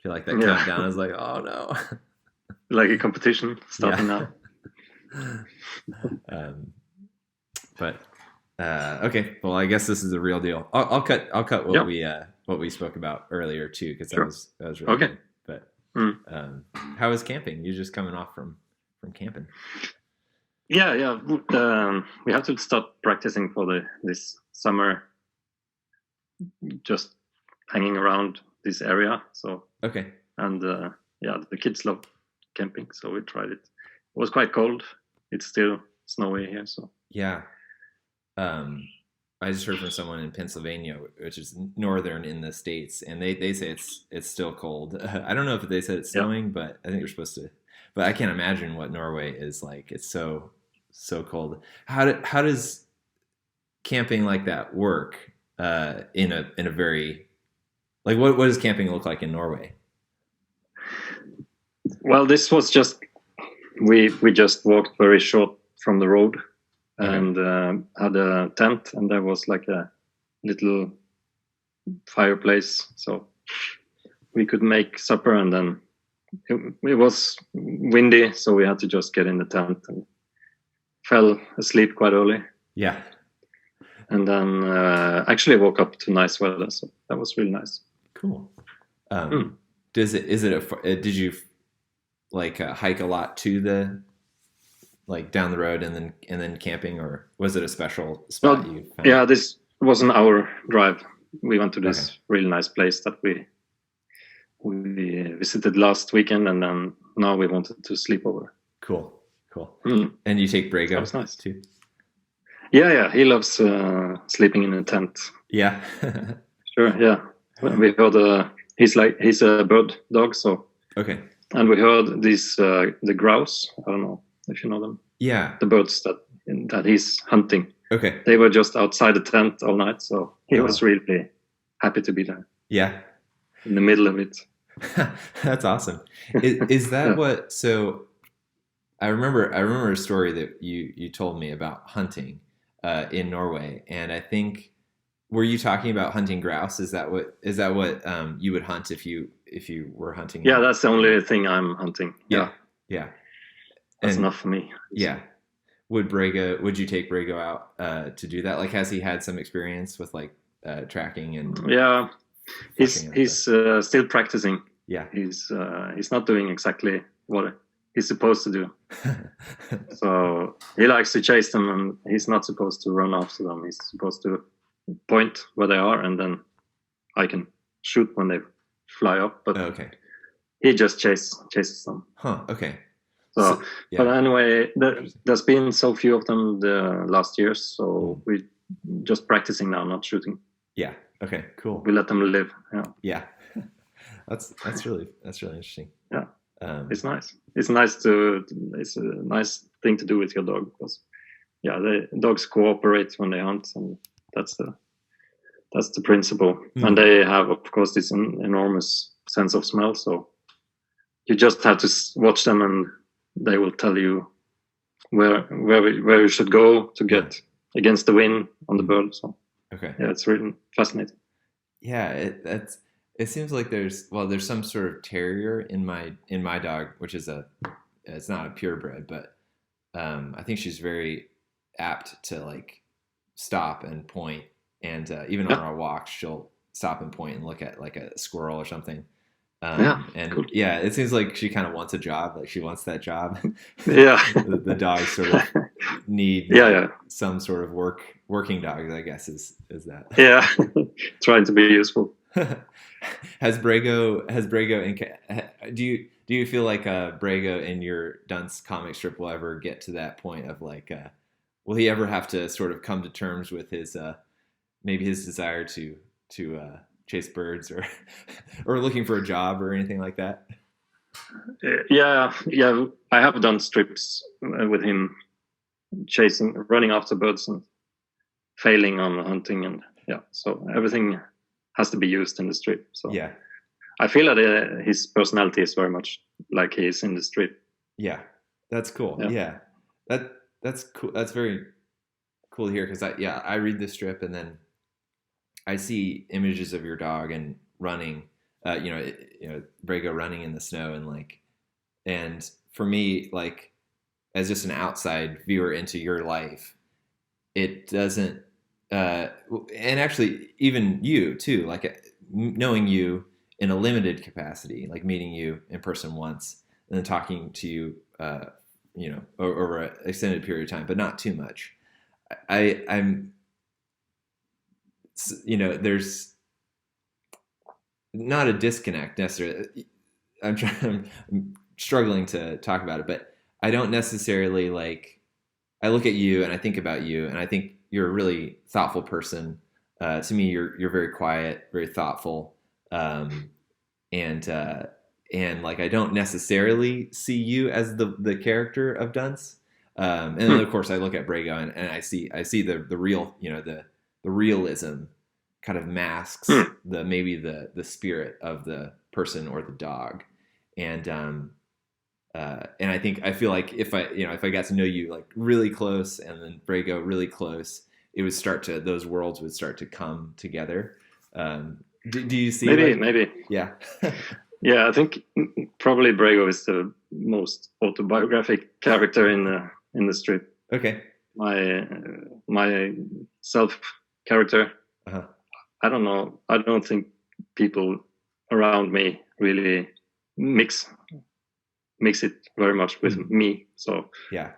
feel like that Yeah, countdown is like, oh no. like a competition starting Yeah. now. um, but okay, well, I guess this is a real deal. I'll cut Yeah, what we spoke about earlier too, because sure. that was really Okay. good. But Mm. how was camping? You're just coming off from camping. Yeah, yeah. We have to start practicing for the this summer, just hanging around this area. So Okay. and yeah, the kids love camping, so we tried it. It was quite cold. It's still snowy here, so Yeah. I just heard from someone in Pennsylvania, which is northern in the states, and they say it's still cold. I don't know if they said it's yeah. snowing, but I think they're supposed to. But I can't imagine what Norway is like. It's so cold. How does camping like that work in a very like what does camping look like in Norway? Well, this was just we just walked very short from the road Okay. and had a tent, and there was like a little fireplace, so we could make supper, and then it was windy, so we had to just get in the tent and fell asleep quite early, Yeah. and then actually woke up to nice weather, so that was really nice. Cool. Mm. Does it is it a did you like hike a lot to the like down the road and then camping, or was it a special spot Well, you found? yeah, this was an hour drive. We went to Okay. this really nice place that we visited last weekend, and then now we wanted to sleep over. Cool. Cool. Mm. And you take That Brago was nice. too? Yeah, yeah, he loves sleeping in a tent. Yeah. Sure, yeah. We heard he's a bird dog, so Okay. and we heard these the grouse. I don't know if you know them, Yeah. the birds that he's hunting. Okay. They were just outside the tent all night, so he was Oh. really happy to be there Yeah. in the middle of it. That's awesome. Is that Yeah, what so I remember a story that you told me about hunting in Norway, and I think were you talking about hunting grouse? Is that what you would hunt if you were hunting yeah, that's the in only thing I'm hunting. yeah Yeah, yeah that's and enough for me. yeah would you take Brago out to do that? Like, has he had some experience with like tracking and Yeah, flushing and stuff? he's still practicing. Yeah. He's not doing exactly what he's supposed to do. So he likes to chase them, and he's not supposed to run after them. He's supposed to point where they are, and then I can shoot when they fly up. But Okay. he just chases them. Huh. Okay. So, So but yeah. anyway, Interesting. there's been so few of them the last years, so Mm. we just practicing now, not shooting. Yeah. Okay. Cool. We let them live. Yeah, Yeah. That's really interesting. yeah, Um, it's nice. It's nice to. It's a nice thing to do with your dog because yeah, the dogs cooperate when they hunt, and that's the that's the principle. And mm, they have, of course, this enormous sense of smell. So you just have to watch them, and they will tell you where you should go to yeah. get against the wind on the Mm, bird. So okay. yeah, it's really fascinating. Yeah. It seems like there's some sort of terrier in my dog, which is it's not a purebred, but I think she's very apt to like stop and point, and even on Yeah, our walks, she'll stop and point and look at like a squirrel or something. yeah, And cool. yeah, it seems like she kind of wants a job, like she wants that job. Yeah, The dogs sort of need yeah, yeah, some sort of working dogs, I guess is that. yeah. Trying to be useful. Has Brago do you feel like Brago in your Dunce comic strip will ever get to that point of like will he ever have to sort of come to terms with his maybe his desire to chase birds or or looking for a job or anything like that? Yeah, yeah. I have done strips with him chasing, running after birds, and failing on hunting, and yeah. So everything has to be used in the strip. So Yeah, I feel that his personality is very much like he is in the strip. yeah, that's cool. Yeah, Yeah, that that's cool. That's very cool to hear because I read the strip and then I see images of your dog and running Brago running in the snow, and like, and for me, like, as just an outside viewer into your life, it doesn't, and actually even you too, like knowing you in a limited capacity, like meeting you in person once and then talking to you, over an extended period of time, but not too much. I'm, there's not a disconnect necessarily. I'm struggling to talk about it, but I don't necessarily like. I look at you and I think about you, and I think you're a really thoughtful person. To me, you're very quiet, very thoughtful, um, and like I don't necessarily see you as the character of Dunce. And then of course I look at Brago, and I see the real, the realism kind of masks the maybe the spirit of the person or the dog, and I feel like if I got to know you like really close, and then Brago really close, those worlds would start to come together. Do you see maybe yeah. Yeah, I think probably Brago is the most autobiographic character in the strip. Okay. My self character. Uh-huh. I don't know. I don't think people around me really mix it very much with me. So yeah,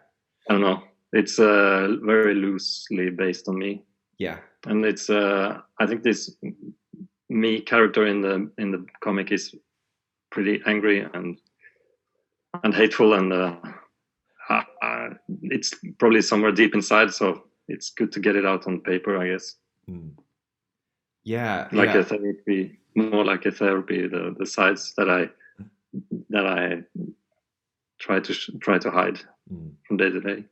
I don't know. It's very loosely based on me. Yeah, and it's I think this me character in the comic is pretty angry and hateful, and it's probably somewhere deep inside. So it's good to get it out on paper, I guess. Yeah, like a therapy, more like a therapy. The sides that I try to hide from day to day.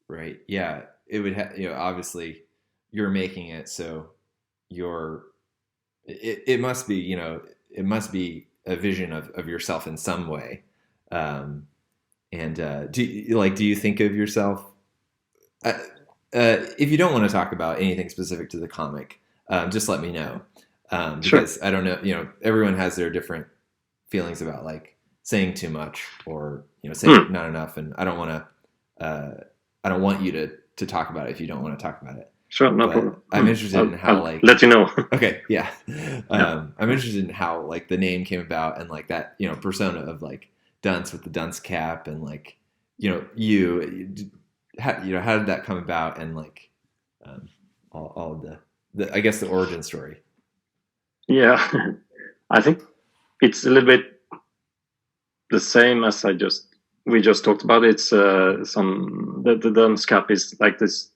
Right. Yeah. It would obviously you're making it, so it must be, it must be a vision of yourself in some way. Do you think of yourself, if you don't want to talk about anything specific to the comic, just let me know. Because sure. I don't know, everyone has their different feelings about like saying too much or, saying not enough. And I don't want you to talk about it if you don't want to talk about it. Sure, no problem. I'm interested in how I'll let you know. Okay, yeah. I'm interested in how like the name came about, and like that, persona of like Dunce with the dunce cap, and like, how did that come about, and like all of the I guess the origin story. Yeah, I think it's a little bit the same as we just talked about. It's the dunce cap is like this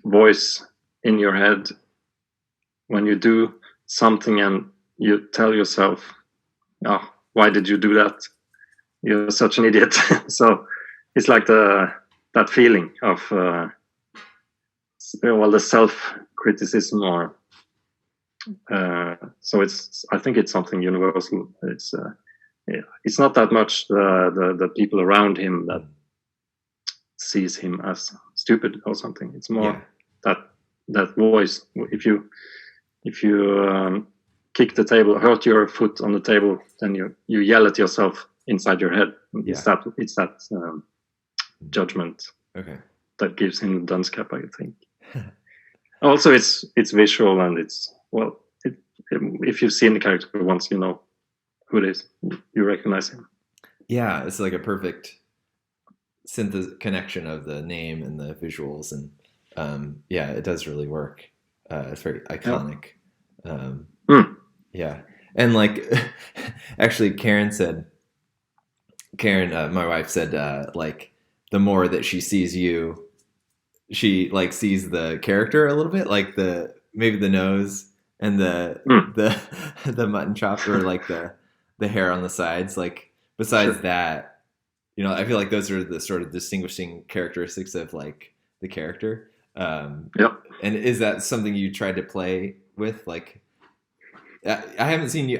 voice in your head when you do something and you tell yourself, "Oh, why did you do that? You're such an idiot." So it's like that feeling of the self-criticism, or so I think it's something universal. It's not that much the people around him that sees him as stupid or something. It's more that voice. If you kick the table, hurt your foot on the table, then you yell at yourself inside your head. It's that judgment that gives him the dunce cap, I think. Also, it's visual, and if you've seen the character once, you know who it is. You recognize him. Yeah, it's like a perfect connection of the name and the visuals, and it does really work. It's very iconic. Yeah, and like actually, Karen, my wife said, like the more that she sees you, she like sees the character a little bit, like maybe the nose and the mutton chop, or like the hair on the sides. Like besides that, I feel like those are the sort of distinguishing characteristics of like the character. Yep. And is that something you tried to play with? Like, I haven't seen you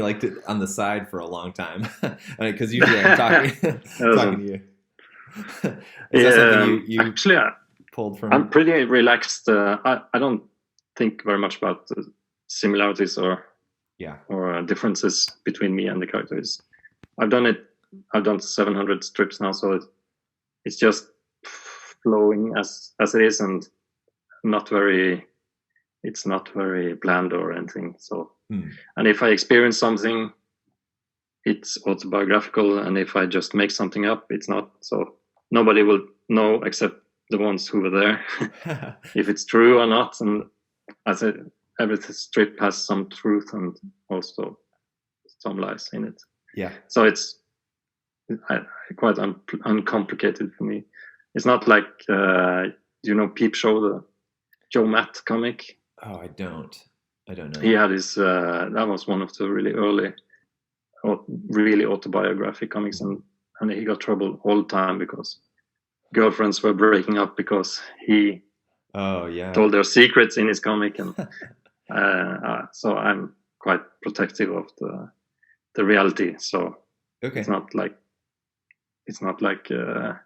like on the side for a long time, because usually I'm talking to you. Is that something you actually pulled from? I'm pretty relaxed. I don't think very much about the similarities or Yeah. or differences between me and the characters. I've done it. I've done 700 strips now, so it's just flowing as it is, and not very. It's not very bland or anything. So, and if I experience something, it's autobiographical, and if I just make something up, it's not. So nobody will know except the ones who were there if it's true or not. And as every strip has some truth and also some lies in it. Yeah. So it's quite uncomplicated for me. It's not like Peep Show, the Joe Matt comic. Oh, I don't know. He had his that was one of the really early, really autobiographic comics, and he got trouble all the time because girlfriends were breaking up because he told their secrets in his comic, and so I'm quite protective of the reality. So it's not like a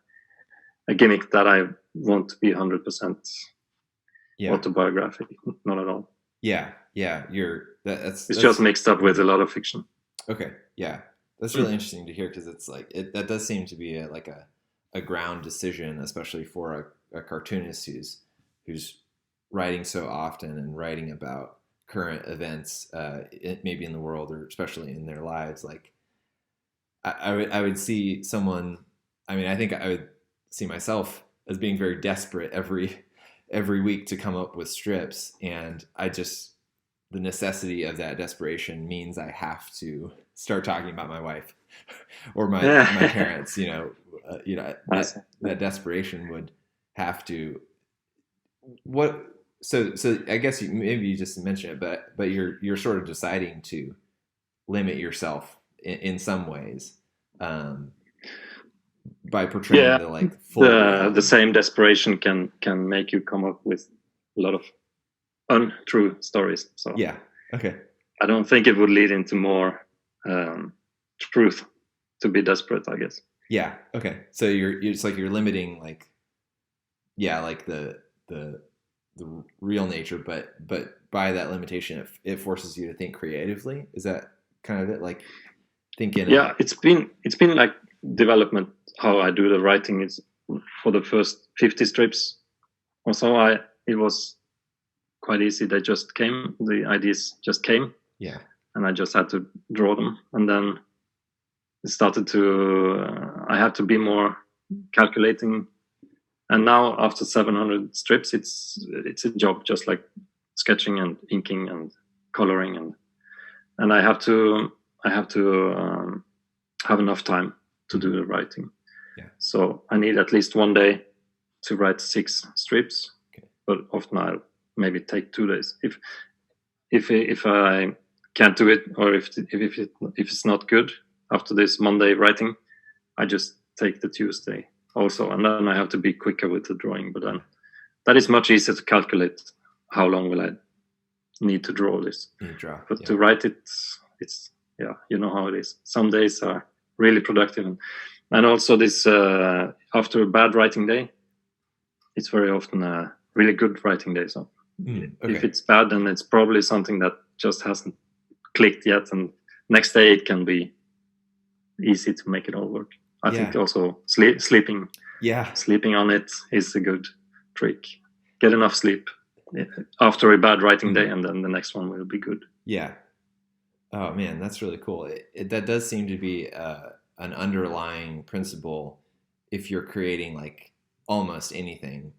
gimmick that I want to be 100% autobiographic. Not at all. Yeah. That's just mixed up with a lot of fiction. Okay. Yeah. That's really interesting to hear, because it's like that does seem to be a ground decision, especially for a cartoonist who's writing so often and writing about current events, maybe in the world or especially in their lives. Like I would see someone. I mean, I think I would see myself as being very desperate every week to come up with strips, and the necessity of that desperation means I have to start talking about my wife or my parents. That desperation would have to. So I guess maybe you just mentioned it, but you're sort of deciding to limit yourself in some ways by portraying the same desperation can make you come up with a lot of untrue stories. So okay. I don't think it would lead into more truth to be desperate, I guess. Yeah. Okay. So it's like you're limiting the real nature, but by that limitation, it forces you to think creatively. Is that kind of it? Like thinking. Yeah, it's been like development. How I do the writing is for the first 50 strips or so. It was quite easy. They just came. The ideas just came. Yeah. And I just had to draw them, and then it started to. I had to be more calculating. And now, after 700 strips, it's a job just like sketching and inking and coloring, and I have to have enough time to do the writing. Yeah. So I need at least one day to write 6 strips, but often I'll maybe take 2 days. If I can't do it, or if it's not good after this Monday writing, I just take the Tuesday also, and then I have to be quicker with the drawing. But then that is much easier to calculate how long will I need to draw this. But to write it, it's you know how it is. Some days are really productive, and also this after a bad writing day, it's very often a really good writing day. So if it's bad, then it's probably something that just hasn't clicked yet, and next day it can be easy to make it all work. I think also sleeping on it is a good trick. Get enough sleep after a bad writing day, and then the next one will be good. Yeah. Oh man, that's really cool. That does seem to be an underlying principle if you're creating like almost anything,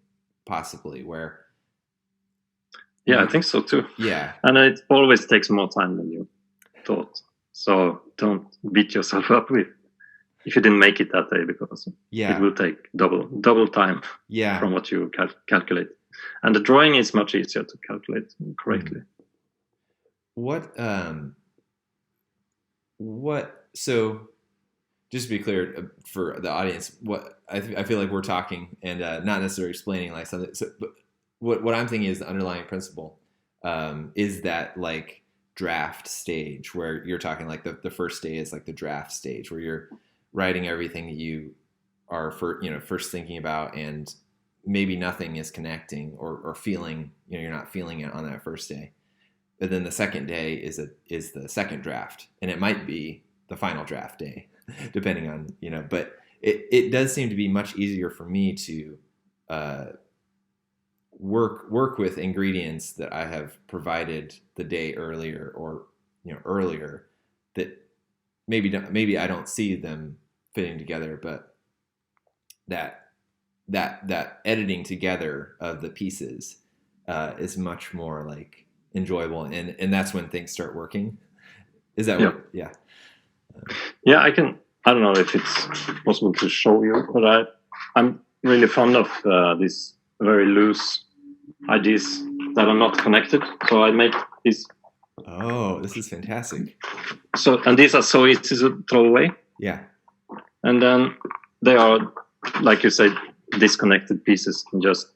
possibly, where. Yeah, I think so too. Yeah. And it always takes more time than you thought. So don't beat yourself up if you didn't make it that day, because it will take double time from what you calculate. And the drawing is much easier to calculate correctly. So just to be clear for the audience, what I feel like we're talking and not necessarily explaining like something. So, but what I'm thinking is the underlying principle is that like draft stage where you're talking like the first day is like the draft stage where you're writing everything that you are first thinking about, and maybe nothing is connecting or feeling, you're not feeling it on that first day. and then the second day is the second draft, and it might be the final draft day, depending on, you know. But it does seem to be much easier for me to work with ingredients that I have provided the day earlier, or, you know, earlier, that maybe I don't see them fitting together, but that editing together of the pieces is much more like enjoyable, and that's when things start working. Is that what? Yeah. Yeah, I don't know if it's possible to show you, but I'm really fond of these very loose ideas that are not connected. So I make these. Oh, this is fantastic. So, and these are so easy to throw away. Yeah. And then they are, like you said, disconnected pieces, and just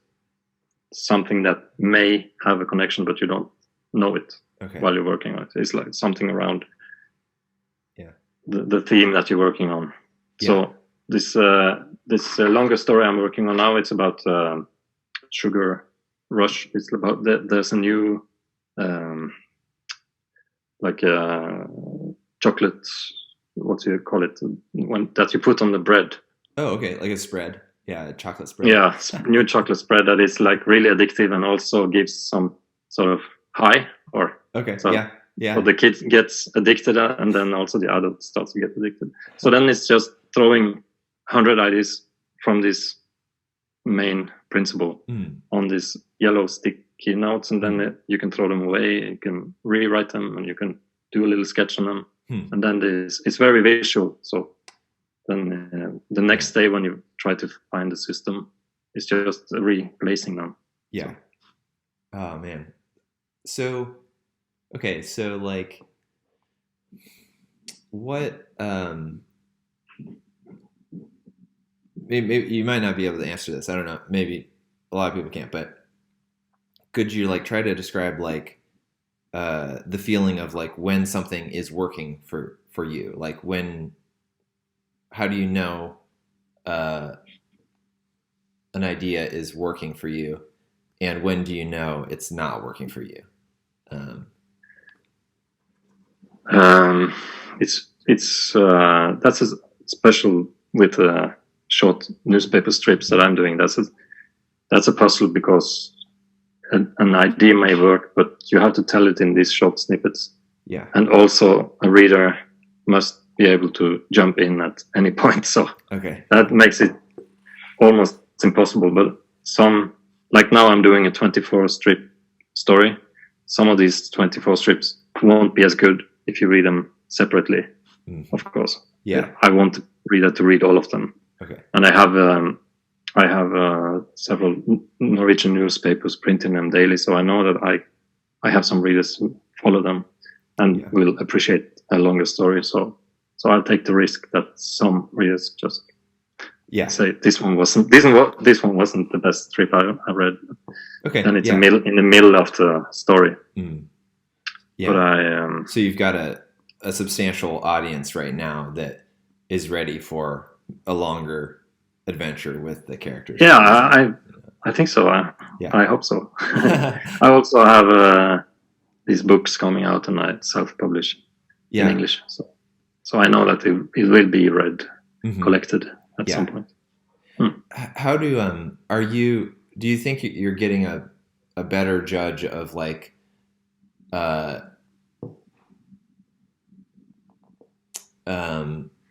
something that may have a connection, but you don't know it while you're working on it. It's like something around the theme that you're working on. Yeah. So this longer story I'm working on now, it's about sugar rush. It's about there's a new chocolate, what do you call it, that you put on the bread. Oh, okay, like a spread. Yeah, a chocolate spread. Yeah, new chocolate spread that is like really addictive and also gives some sort of high, or so the kid gets addicted, and then also the adult starts to get addicted. So then it's just throwing 100 ideas from this main principle on these yellow sticky notes, and then you can throw them away, you can rewrite them, and you can do a little sketch on them. And then it's very visual. So then the next day when you try to find the system, it's just replacing them. Yeah. So. Oh man. So okay, so like what maybe you might not be able to answer this. I don't know. Maybe a lot of people can't, but could you like try to describe like the feeling of like when something is working for you? Like how do you know an idea is working for you, and when do you know it's not working for you? It's that's a special with short newspaper strips that I'm doing. That's a puzzle, because an idea may work, but you have to tell it in these short snippets. Yeah. And also a reader must be able to jump in at any point. So that makes it almost impossible. But like now I'm doing a 24 strip story. Some of these 24 strips won't be as good if you read them separately, of course. Yeah. I want the reader to read all of them. Okay. And I have several Norwegian newspapers printing them daily, so I know that I have some readers who follow them and will appreciate a longer story. So I'll take the risk that some readers just say this one wasn't the best strip I read. Okay. And it's in the middle of the story. Yeah. But so you've got a substantial audience right now that is ready for a longer adventure with the characters. Yeah, I think so. I hope so. I also have these books coming out, and I self-publish in English. So I know that it will be read, collected at some point. How do you think you're getting a better judge of like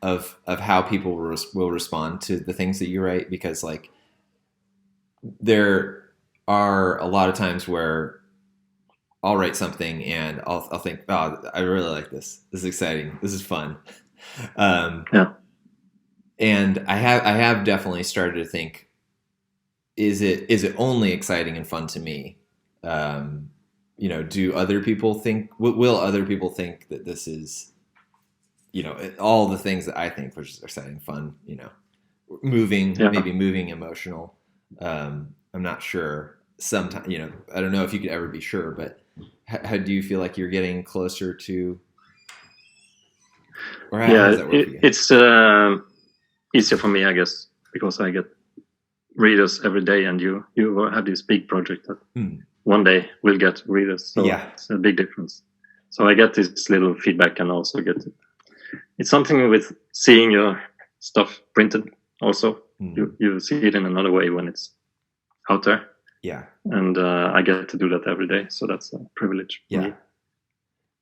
of how people will respond to the things that you write? Because like there are a lot of times where I'll write something and I'll think, oh, I really like this. This is exciting. This is fun. And I have definitely started to think, is it only exciting and fun to me? Do other people think? Will other people think that this is, all the things that I think, which is exciting, fun, moving, maybe moving, emotional. I'm not sure. Sometimes, I don't know if you could ever be sure, but how do you feel like you're getting closer to? Or how does that work for you? It's easier for me, I guess, because I get readers every day, and you have this big project that one day will get readers. So it's a big difference. So I get this little feedback and also get it's something with seeing your stuff printed also. You see it in another way when it's out there. Yeah. And I get to do that every day. So that's a privilege for me.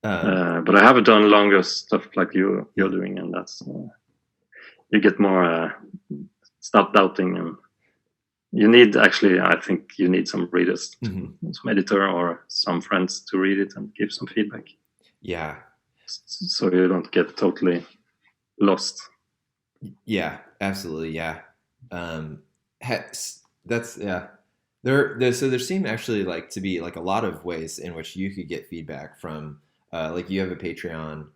But I haven't done longer stuff like you're doing, and that's you get more stop doubting, and you need actually I think you need some readers, some editor or some friends to read it and give some feedback. Yeah. So you don't get totally lost. Yeah, absolutely. Yeah. That's there seem actually like to be like a lot of ways in which you could get feedback from like you have a Patreon,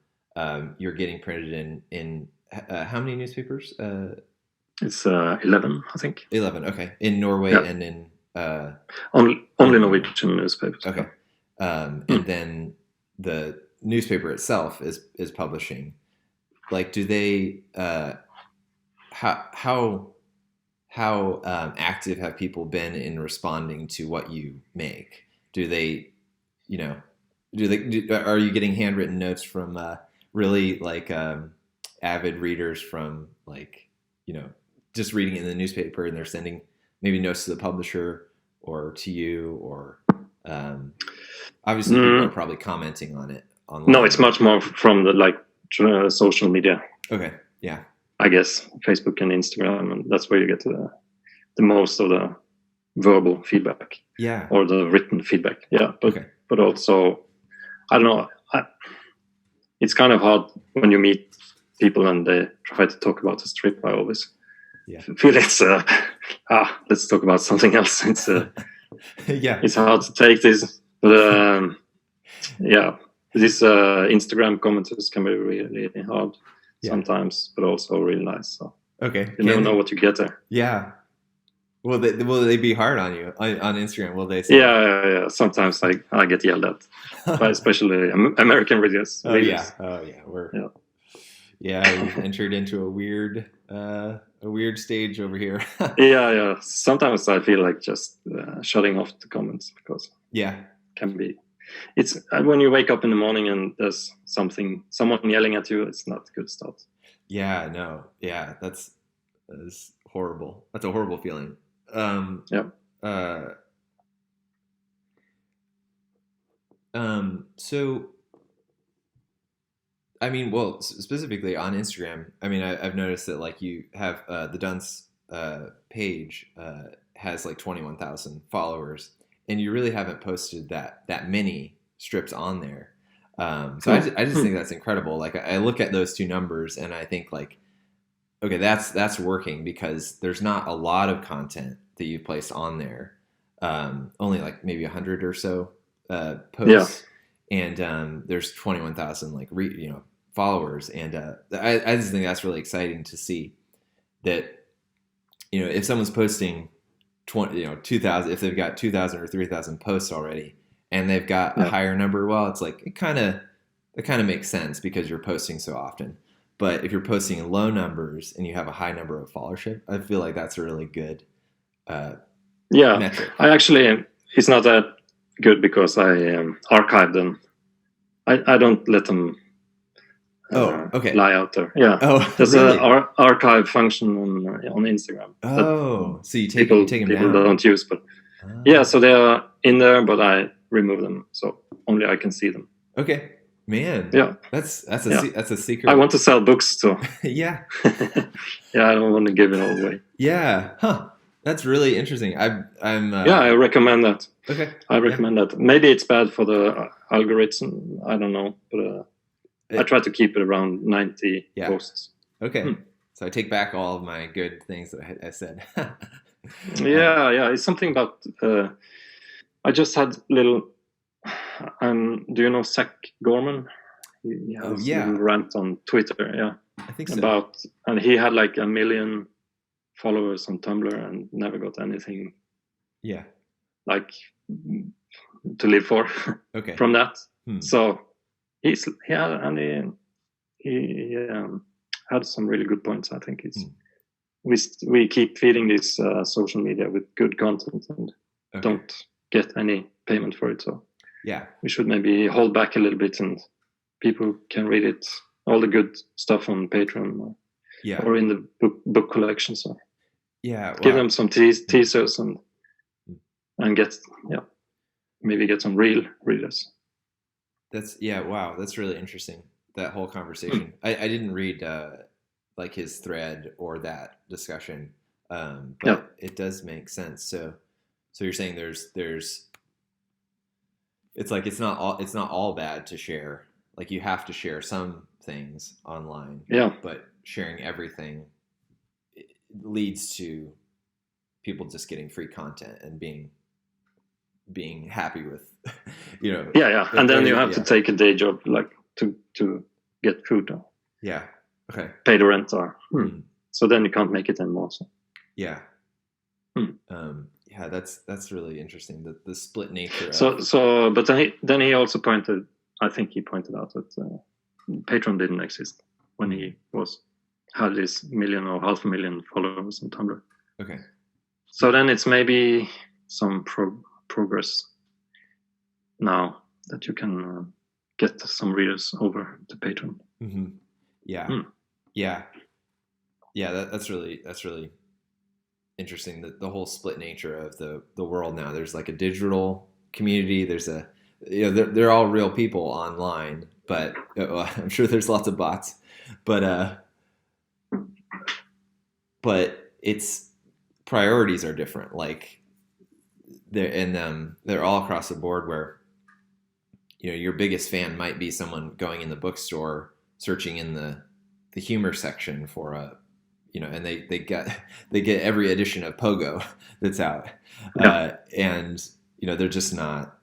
you're getting printed in how many newspapers? It's 11, I think. 11, okay. In Norway and in only Norwegian newspapers. Okay. And then the newspaper itself is publishing. Like, do they how active have people been in responding to what you make? Do they, are you getting handwritten notes from really like avid readers from like, just reading it in the newspaper and they're sending maybe notes to the publisher or to you or obviously people are probably commenting on it online. No, it's much more from the social media. Okay. Yeah. I guess Facebook and Instagram, and that's where you get the most of the verbal feedback. Yeah. Or the written feedback. Yeah. But also, I don't know. It's kind of hard when you meet people and they try to talk about the strip. I always feel it's let's talk about something else. It's it's hard to take this, but these Instagram commenters can be really hard sometimes, but also really nice. So okay, you never know what you get there. Yeah. Will they be hard on you on Instagram? Will they say? Yeah. Sometimes I get yelled at, by especially American readers. Oh yeah. We've entered into a weird stage over here. Yeah. Sometimes I feel like just shutting off the comments because it can be. It's when you wake up in the morning and there's someone yelling at you. It's not a good start. Yeah. No. Yeah. That's horrible. That's a horrible feeling. So, I mean, well, specifically on Instagram, I mean, I've noticed that like you have the Dunce page has like 21,000 followers, and you really haven't posted that many strips on there. So I just think that's incredible. Like I look at those two numbers and I think like, okay, that's working because there's not a lot of content that you've placed on there. Only like maybe 100 or so posts, and there's 21,000 like followers, and I just think that's really exciting to see that if someone's posting 2,000, if they've got 2,000 or 3,000 posts already, and they've got a higher number, well, it's like it kind of makes sense because you're posting so often. But if you're posting in low numbers and you have a high number of followership, I feel like that's a really good metric. I actually, it's not that good because I archived them. I don't let them lie out there. Yeah. Oh, there's really? an archive function on Instagram. Oh, so you take them down. Don't use, but so they are in there, but I remove them so only I can see them. Okay. Man, that's a secret. I want to sell books, so yeah, I don't want to give it all away. Yeah, that's really interesting. I recommend that. Okay, I recommend that. Maybe it's bad for the algorithm. I don't know, but I try to keep it around 90 posts. Okay, so I take back all of my good things that I said. It's something about. I just had little. Do you know Zach Gorman? He has a rant on Twitter. Yeah, I think so. And he had like 1 million followers on Tumblr and never got anything. Yeah, like to live for. Okay. From that. So he had some really good points. I think we keep feeding this social media with good content and don't get any payment for it. So yeah, we should maybe hold back a little bit, and people can read it, all the good stuff on Patreon or in the book collection. So give them some teasers and get maybe get some real readers. That's wow, that's really interesting, that whole conversation. I didn't read like his thread or that discussion, but it does make sense. So you're saying there's it's like it's not all bad to share. Like you have to share some things online, but sharing everything leads to people just getting free content and being happy with, you know. And then you have to take a day job, like to get food. Pay the rent, so then you can't make it anymore. So. That's really interesting, the split nature. But then he also pointed out that Patreon didn't exist when he had this 1 million or 500,000 followers on Tumblr. Okay. So then it's maybe some progress now that you can get some readers over to Patreon. Mm-hmm. That's really interesting, the whole split nature of the world now. There's like a digital community. There's they're all real people online, but I'm sure there's lots of bots. But it's priorities are different. Like they're all across the board, where your biggest fan might be someone going in the bookstore searching in the humor section for and they get every edition of Pogo that's out, and they're just not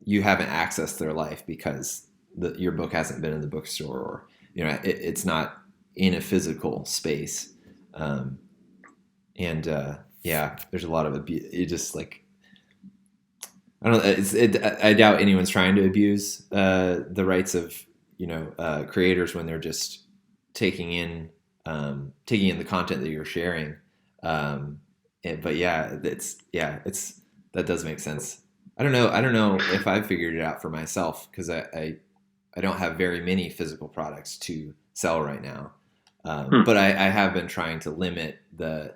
you haven't accessed their life because your book hasn't been in the bookstore, or it's not in a physical space, and there's a lot of abuse. It just like I doubt anyone's trying to abuse the rights of creators when they're just taking in the content that you're sharing. That does make sense. I don't know if I've figured it out for myself, because I don't have very many physical products to sell right now. But I have been trying to limit the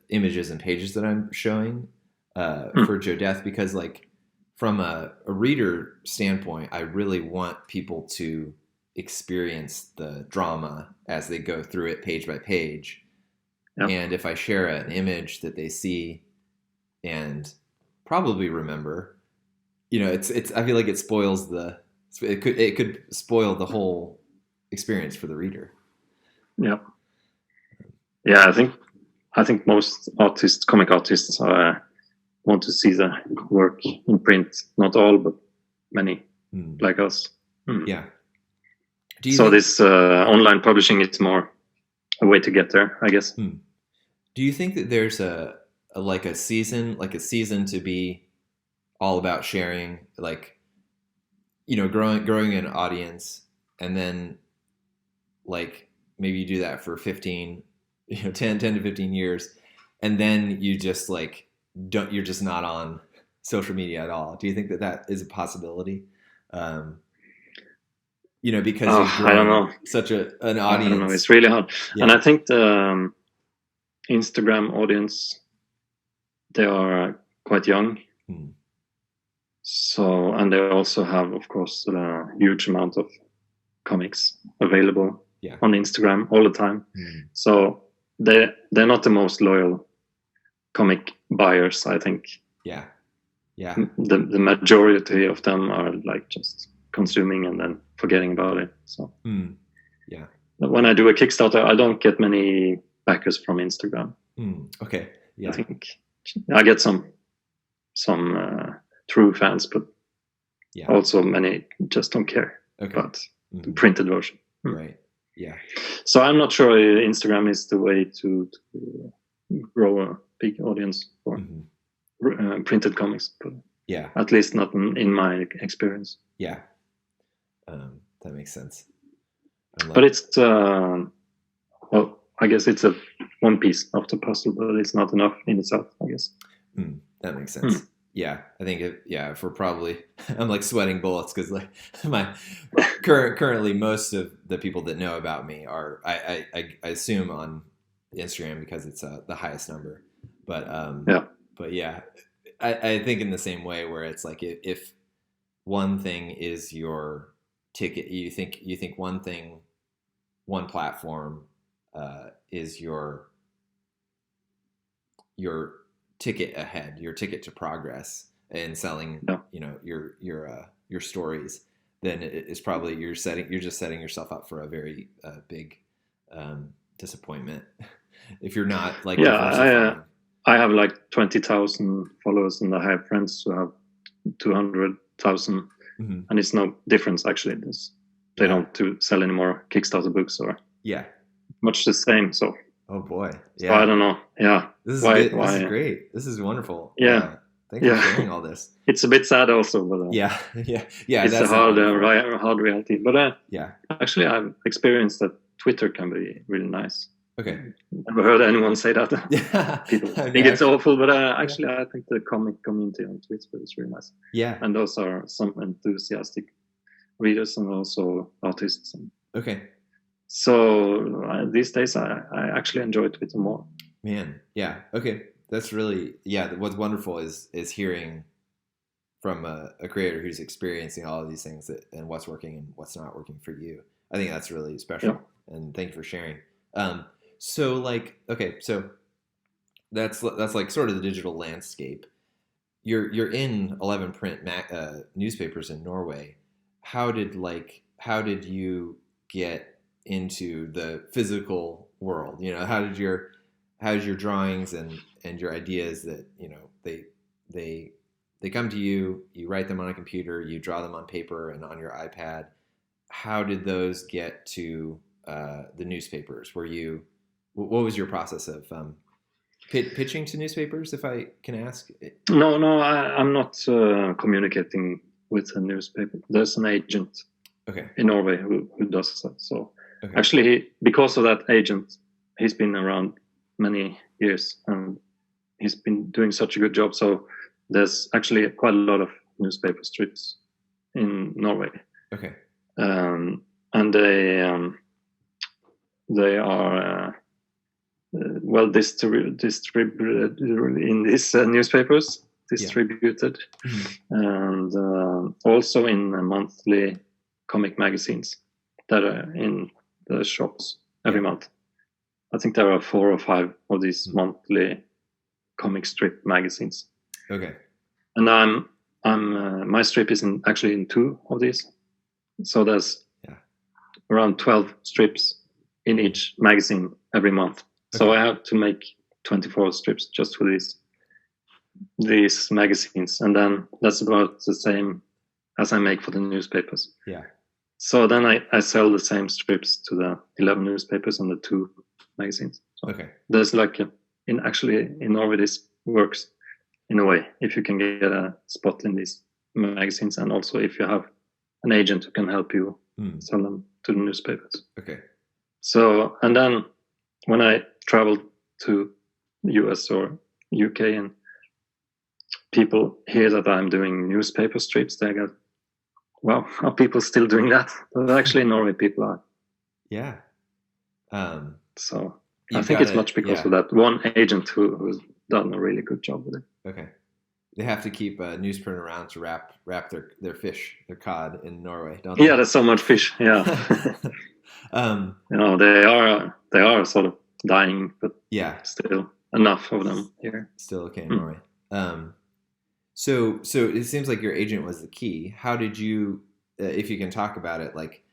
images and pages that I'm showing for Joe Death, because like from a reader standpoint, I really want people to experience the drama as they go through it page by page. And if I share an image that they see and probably remember, it's I feel like it spoils it could spoil the whole experience for the reader. I think most comic artists want to see the work in print. Not all, but many, like us. This online publishing is more a way to get there, I guess. Do you think that there's a season to be all about sharing, like growing an audience, and then like maybe you do that for 10 to 15 years, and then you just like you're just not on social media at all? Do you think that is a possibility? Because I don't know, such an audience. I don't know. It's really hard. And I think the Instagram audience, they are quite young. So, and they also have, of course, a huge amount of comics available on Instagram all the time. So they're not the most loyal comic buyers, I think. The majority of them are like just consuming and then forgetting about it. So when I do a Kickstarter, I don't get many backers from Instagram. I think I get some true fans, but also many just don't care about the printed version. Right. So I'm not sure Instagram is the way to grow a big audience for printed comics, but at least not in my experience. That makes sense. But it's I guess it's a one piece of the puzzle, but it's not enough in itself, I guess. That makes sense. Yeah, I think if we're probably, I'm like sweating bullets because like my currently most of the people that know about me are I assume on Instagram because it's the highest number, but yeah, I think in the same way where it's like if one thing is your ticket, you think one platform is your ticket ahead, your ticket to progress and selling, your stories, then it's probably you're just setting yourself up for a very big disappointment if you're not like diversifying. I have like 20,000 followers, and I have friends who have 200,000, and it's no difference actually. They don't sell any more Kickstarter books or much the same. So. Oh boy! Yeah, so I don't know. Yeah, this is good. This is great. This is wonderful. Yeah, thank you for sharing all this. It's a bit sad also, but yeah. It's a hard reality. But actually, I've experienced that Twitter can be really nice. Okay. Never heard anyone say that. People think it's awful, but actually, I think the comic community on Twitter is really nice. Yeah, and those are some enthusiastic readers and also artists. Okay. So these days, I actually enjoy Twitter more. Man, yeah, okay, that's really what's wonderful is hearing from a creator who's experiencing all of these things and what's working and what's not working for you. I think that's really special, and thank you for sharing. So like, okay, so that's like sort of the digital landscape. You're in 11 print newspapers in Norway. How did you get into the physical world? How did your drawings and your ideas that they come to you, you write them on a computer, you draw them on paper and on your iPad. How did those get to the newspapers? What was your process of pitching to newspapers, if I can ask? No, I'm not communicating with a newspaper. There's an agent in Norway who does that. So actually, because of that agent, he's been around many years and he's been doing such a good job. So there's actually quite a lot of newspaper strips in Norway. Okay. And they are well distributed in these newspapers, distributed, and also in monthly comic magazines that are in the shops every month. I think there are 4 or 5 of these monthly comic strip magazines. Okay. And I'm my strip is actually in 2 of these. So there's around 12 strips in each magazine every month. So I have to make 24 strips just for these magazines, and then that's about the same as I make for the newspapers. Yeah. So then I sell the same strips to the 11 newspapers and the 2 magazines. So there's like in Norway this works in a way, if you can get a spot in these magazines, and also if you have an agent who can help you sell them to the newspapers. Okay. So, and then when I traveled to US or UK and people hear that I'm doing newspaper strips, they go, wow, are people still doing that? But actually in Norway people are. Yeah. So I think it's much because of that one agent who's done a really good job with it. Okay. They have to keep newsprint around to wrap their fish, their cod in Norway, don't they? Yeah, there's so much fish. Yeah. They are sort of dying, but still enough of them here. Still okay in Norway. So it seems like your agent was the key. How did you, if you can talk about it, like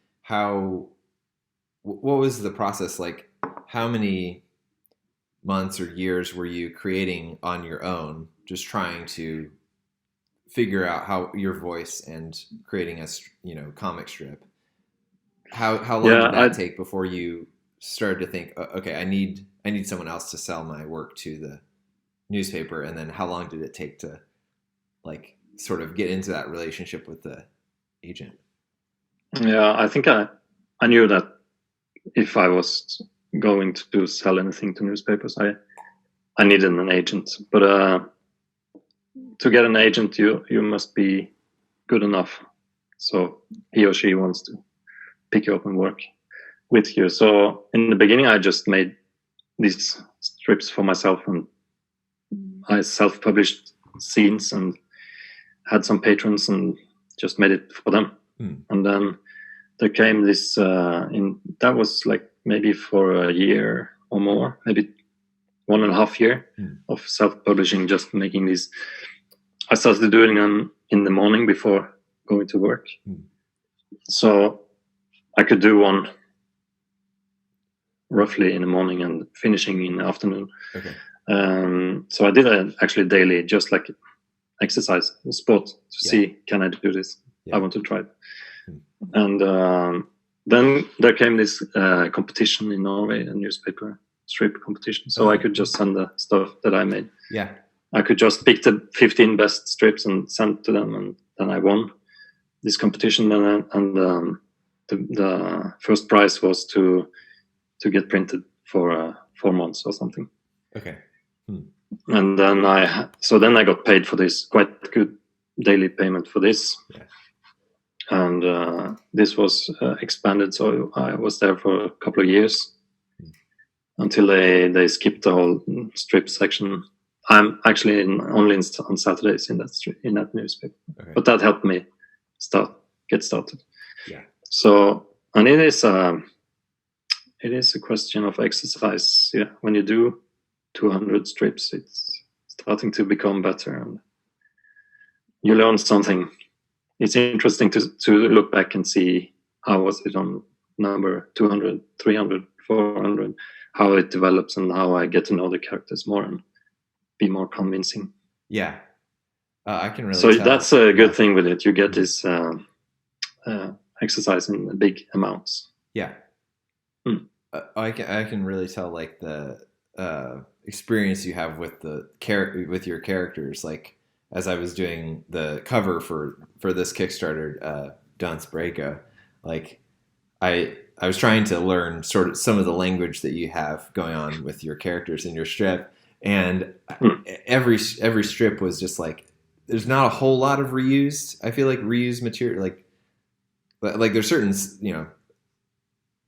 what was the process like? How many months or years were you creating on your own, just trying to figure out how your voice and creating a comic strip? How long did that take before you started to think, okay, I need someone else to sell my work to the newspaper? And then how long did it take to like sort of get into that relationship with the agent? Yeah, I think I knew that if I was going to sell anything to newspapers. I needed an agent, but to get an agent, you must be good enough, so he or she wants to pick you up and work with you. So in the beginning, I just made these strips for myself, and I self-published scenes and had some patrons and just made it for them. And then there came this that was like maybe for a year or more, maybe 1.5 years of self-publishing, just making these. I started doing them in the morning before going to work, so I could do one roughly in the morning and finishing in the afternoon. Okay. So I did it actually daily, just like exercise, sport, to see, can I do this? I want to try it. And then there came this competition in Norway, a newspaper strip competition. So I could just send the stuff that I made. Yeah. I could just pick the 15 best strips and send to them, and then I won this competition. And the first prize was to get printed for 4 months or something. Okay. And then I got paid for this, quite good daily payment for this. Yeah. And this was expanded, so I was there for a couple of years until they skipped the whole strip section. I'm actually only on Saturdays in that newspaper, but that helped me get started. Yeah. So, and it is a question of exercise. Yeah, when you do 200 strips, it's starting to become better, and you learn something. It's interesting to look back and see how was it on number 200, 300, 400, how it develops, and how I get to know the characters more and be more convincing. Yeah. I can really so tell. That's a good thing with it. You get this exercise in big amounts. Yeah. I can really tell, like, the experience you have with with your characters. Like, as I was doing the cover for this Kickstarter, Dunce Braco, like I was trying to learn sort of some of the language that you have going on with your characters in your strip, and every strip was just like, there's not a whole lot of reused. I feel like reused material, like there's certain,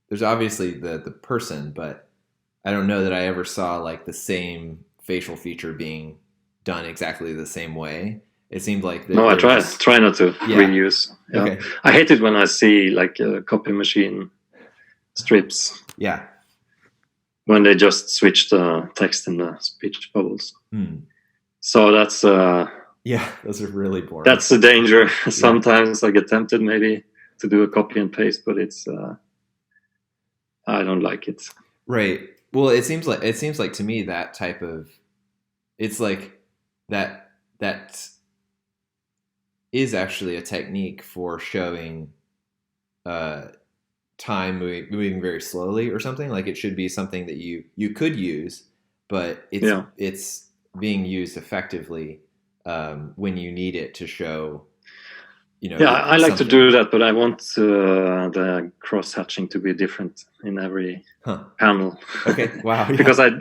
there's obviously the person, but I don't know that I ever saw like the same facial feature being done exactly the same way. It seemed like I try not to reuse. Yeah. Okay. I hate it when I see like copy machine strips. Yeah. When they just switch the text in the speech bubbles. So that's those are really boring. That's the danger. Sometimes I get tempted maybe to do a copy and paste, but it's I don't like it. Right. Well, it seems like to me that type of, it's like that is actually a technique for showing time moving very slowly or something. Like, it should be something that you could use, but it's being used effectively when you need it to show. I like to do that, but I want the cross hatching to be different in every panel. Okay, wow. Yeah. Because I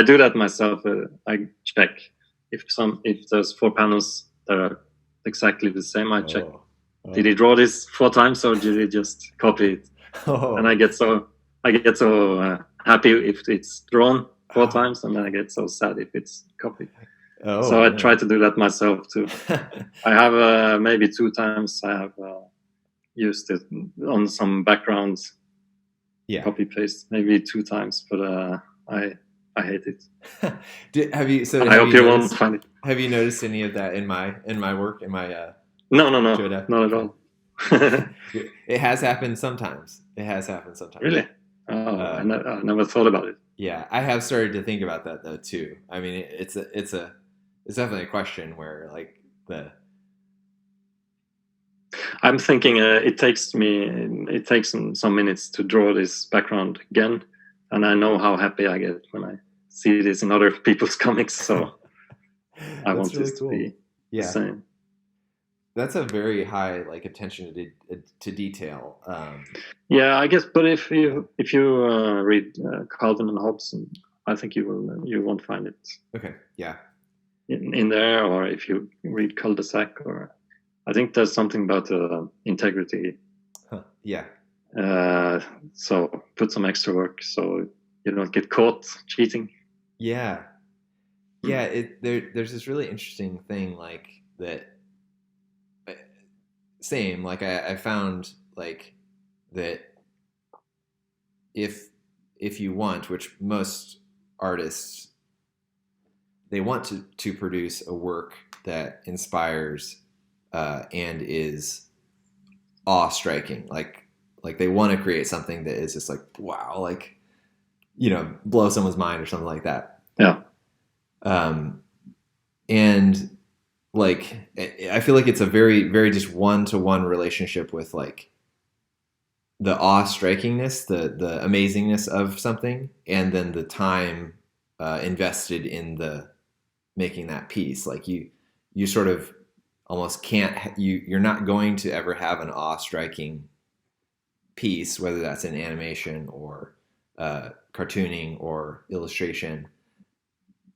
do that myself. I check if there's 4 panels that are exactly the same. I check. Did he draw this 4 times, or did he just copy it? And I get so happy if it's drawn 4 times, and then I get so sad if it's copied. So I try to do that myself too. I have maybe 2 times I have used it on some backgrounds. Yeah. Copy paste maybe 2 times, but I hate it. I hope you won't find it. Have you noticed any of that in my work? In my No, not at all. It has happened sometimes. Really? Oh, I never thought about it. Yeah, I have started to think about that though too. I mean, it's definitely a question where like I'm thinking it takes some minutes to draw this background again, and I know how happy I get when I see this in other people's comics. So I want really this to be the same. that's a very high like attention to detail. Yeah, I guess. But Yeah. if you read Calvin and Hobbes, I think you won't find it Okay. Yeah. in there. Or if you read Cul-de-sac, or I think there's something about integrity. Huh. Yeah. So put some extra work so you don't get caught cheating. Yeah. Yeah. There's this really interesting thing like that. Same. Like I found like that if you want, which most artists they want to produce a work that inspires and is awe striking. Like they want to create something that is just like wow, like blow someone's mind or something like that. Yeah. Um, and like I feel like it's a very very just one-to-one relationship with like the awe strikingness, the amazingness of something, and then the time invested in the making that piece. Like you sort of almost can't you're not going to ever have an awe striking piece, whether that's in animation or cartooning or illustration,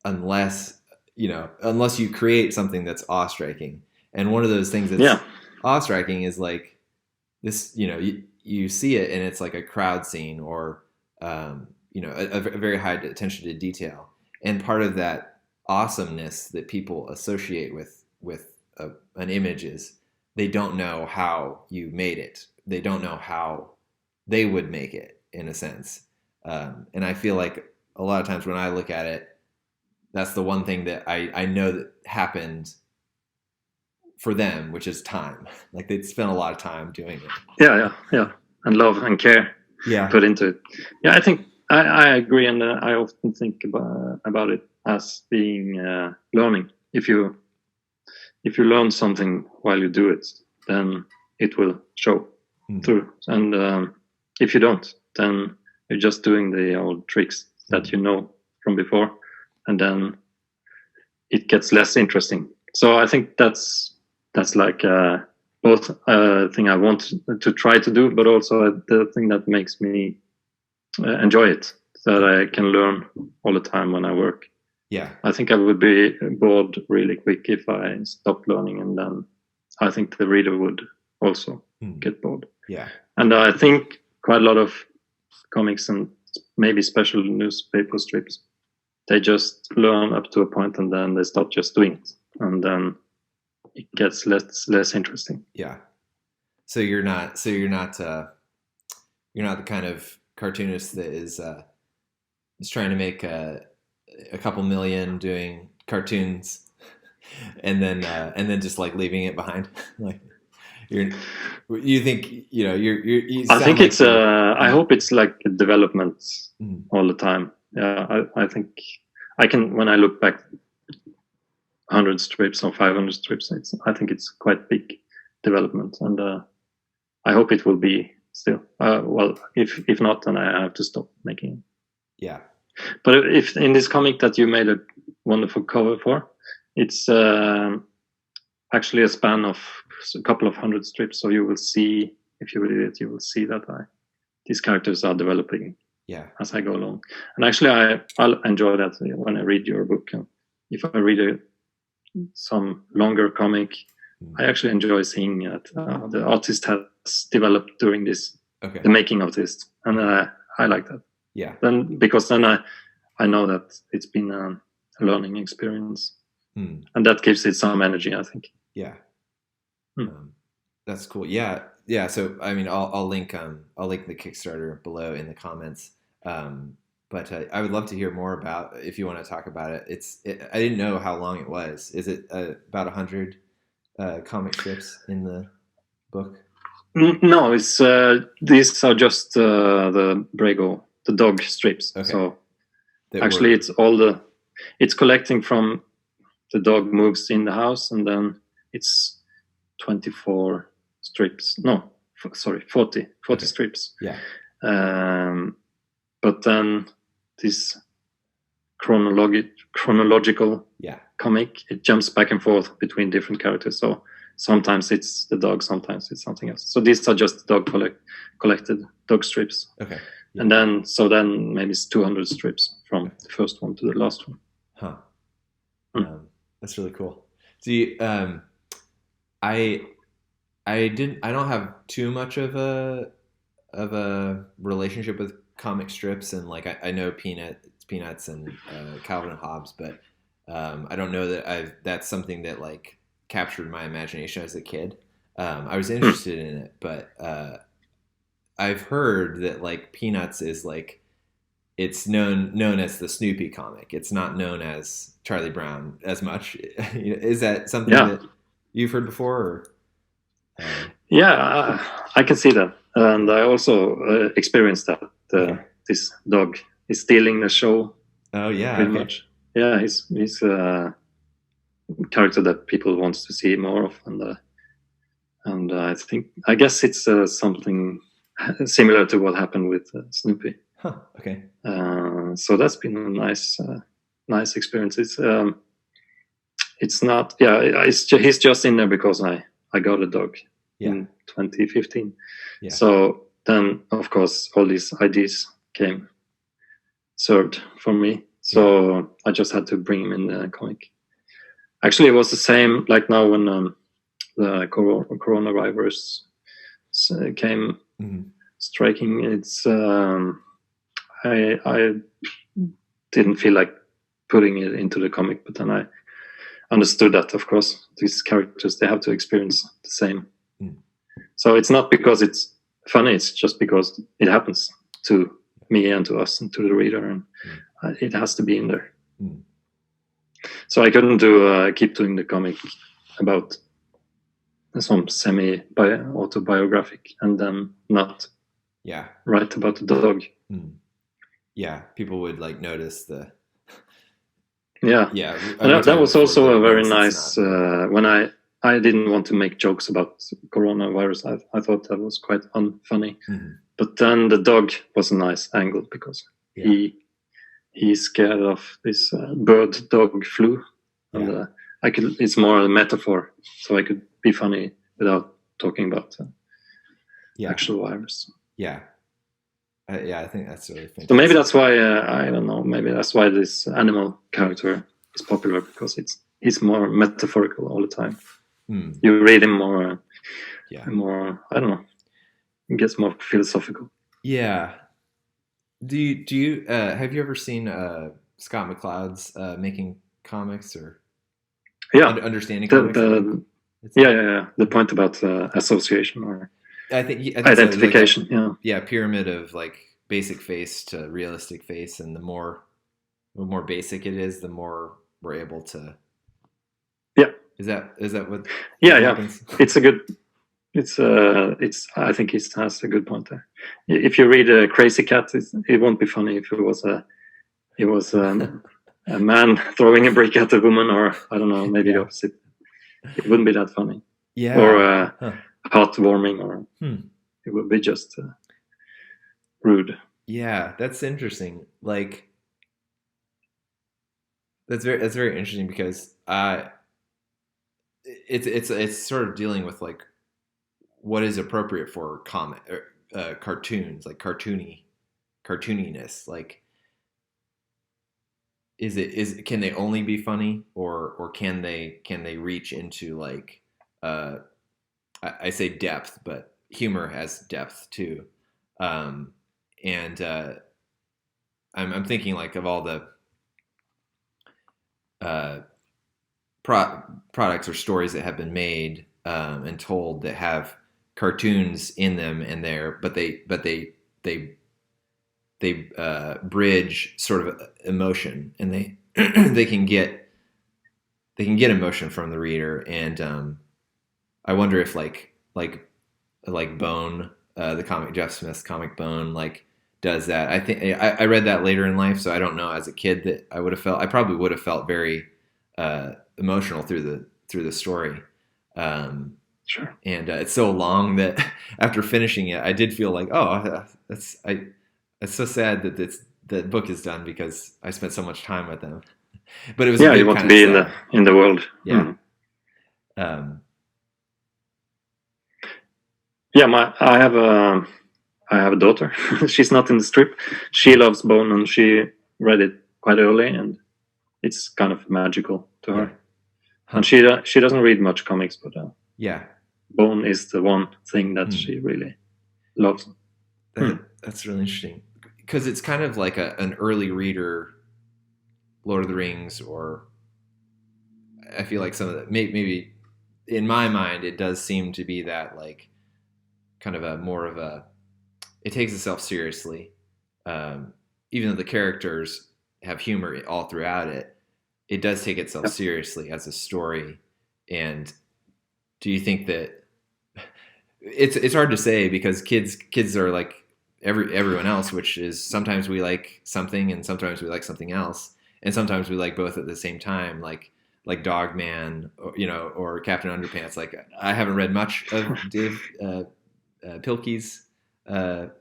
unless unless you create something that's awe striking. And one of those things that's awe striking is like this. You see it and it's like a crowd scene or a very high attention to detail. And part of that awesomeness that people associate with an image is they don't know how you made it. They don't know how they would make it in a sense. And I feel like a lot of times when I look at it, that's the one thing that I know that happened for them, which is time. Like they'd spent a lot of time doing it. Yeah, and love and care put into it. Yeah, I think I agree, and I often think about it as being learning. If you learn something while you do it, then it will show through. And if you don't, then you're just doing the old tricks that you know from before, and then it gets less interesting. So I think that's like both a thing I want to try to do, but also the thing that makes me enjoy it, that I can learn all the time when I work. Yeah, I think I would be bored really quick if I stopped learning, and then I think the reader would also get bored. Yeah, and I think quite a lot of comics and maybe special newspaper strips, they just learn up to a point and then they stop just doing it, and then it gets less interesting. Yeah. So you're not the kind of cartoonist that is trying to make a couple million doing cartoons and then just like leaving it behind. Like you think you I think it's I hope it's like a development all the time. Yeah, I think I can, when I look back 100 strips or 500 strips, I think it's quite big development, and I hope it will be still. Well, if not, then I have to stop making it. Yeah. But if in this comic that you made a wonderful cover for, it's actually a span of a couple of hundred strips. So you will see, if you read it, you will see that these characters are developing as I go along. And actually, I'll enjoy that when I read your book. And if I read some longer comic, I actually enjoy seeing that the artist has developed during this, the making of this, and I like that. Yeah. Because then I know that it's been a learning experience, and that gives it some energy, I think. Yeah. That's cool. Yeah. Yeah. So I mean, I'll link the Kickstarter below in the comments. But I would love to hear more about, if you want to talk about it. I didn't know how long it was. Is it about 100 comic strips in the book? No, it's these are just the Brago, the dog strips. Okay. So actually, it's collecting from the dog moves in the house, and then it's 24 strips. No, sorry, 40 strips. Yeah. But then this chronological comic, it jumps back and forth between different characters. So sometimes it's the dog, sometimes it's something else. So these are just dog collected dog strips. Okay. Yeah. And then maybe it's 200 strips from the first one to the last one. Huh. That's really cool. See, I don't have too much of a relationship with comic strips, and like I know Peanuts and Calvin and Hobbes, but I don't know that that's something that like captured my imagination as a kid. I was interested in it, but I've heard that like Peanuts is like it's known as the Snoopy comic. It's not known as Charlie Brown as much. Is that something that you've heard before? Or, yeah, I can see that, and I also experienced that. This dog is stealing the show. Oh yeah, pretty much. Yeah, he's a character that people want to see more of, and I guess it's something similar to what happened with Snoopy. Huh. Okay. So that's been a nice experience. It's not. Yeah, he's just in there because I got a dog in 2015. Yeah. So then, of course, all these ideas came served for me. So I just had to bring him in the comic. Actually, it was the same like now when the coronavirus came striking. It's I didn't feel like putting it into the comic, but then I understood that, of course, these characters, they have to experience the same. So it's not because it's funny, it's just because it happens to me and to us and to the reader, and it has to be in there. So I couldn't keep doing the comic about some semi-autobiographic and then not write about the dog. Yeah, people would like notice the... Yeah. And that was also a very nice... when I didn't want to make jokes about coronavirus. I thought that was quite unfunny. But then the dog was a nice angle because he's scared of this bird-dog flu. And it's more a metaphor, so I could be funny without talking about actual virus. Yeah. I think that's really fantastic. So maybe that's why I don't know. Maybe that's why this animal character is popular, because he's more metaphorical all the time. You read him more, more. I don't know. It gets more philosophical. Yeah. Do you have you ever seen Scott McCloud's making comics or understanding comics? The point about association or I think identification. So, like pyramid of like basic face to realistic face, and the more basic it is, the more we're able to. Yeah. Is that what? Happens? It's a good. It's. I think it has a good point there. If you read a Crazy Cat, it won't be funny if it was a man throwing a brick at a woman, or I don't know, maybe the opposite. It wouldn't be that funny. Yeah. Or heartwarming, or it would be just rude. Yeah, that's interesting. Like, that's very interesting because it's sort of dealing with like what is appropriate for cartoons, like cartooniness. Like, can they only be funny, or can they reach into like I say depth, but humor has depth too. And I'm thinking like of all the products or stories that have been made and told that have cartoons in them, and but they bridge sort of emotion, and they they can get emotion from the reader, and I wonder if like Bone, the comic, Jeff Smith's comic Bone, like does that. I think I read that later in life, so I don't know as a kid that I probably would have felt very emotional through the story. Sure. And it's so long that after finishing it, I did feel like, it's so sad that that book is done because I spent so much time with them. But it was you want to be in the world. Yeah. Yeah, I have a daughter. She's not in the strip. She loves Bone, and she read it quite early, and it's kind of magical to Yeah. her. Huh. And she doesn't read much comics, but Yeah. Bone is the one thing that Hmm. she really loves. That's really interesting because it's kind of like an early reader, Lord of the Rings, or I feel like some of the maybe in my mind it does seem to be that like kind of a more of a it takes itself seriously, even though the characters have humor all throughout it. It does take itself Yeah. seriously as a story. And do you think that it's hard to say because kids are like everyone else, which is sometimes we like something and sometimes we like something else, and sometimes we like both at the same time, like Dog Man, or, or Captain Underpants. Like I haven't read much of Dave Pilkey's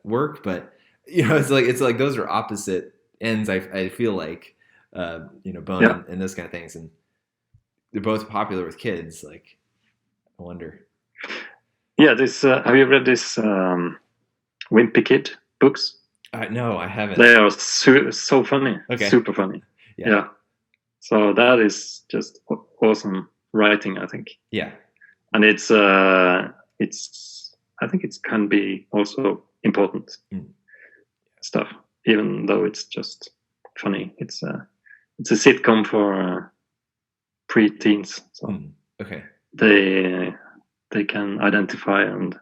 work, but it's like those are opposite ends. I feel like Bone Yeah. and those kind of things, and they're both popular with kids. Like I wonder. Yeah, this have you read this Wimpy Kid books? No, I haven't. They are so funny, Okay. super funny. Yeah. So that is just awesome writing, I think. Yeah. And it's I think it can be also important stuff, even though it's just funny. It's a sitcom for pre-teens, so okay. They can identify and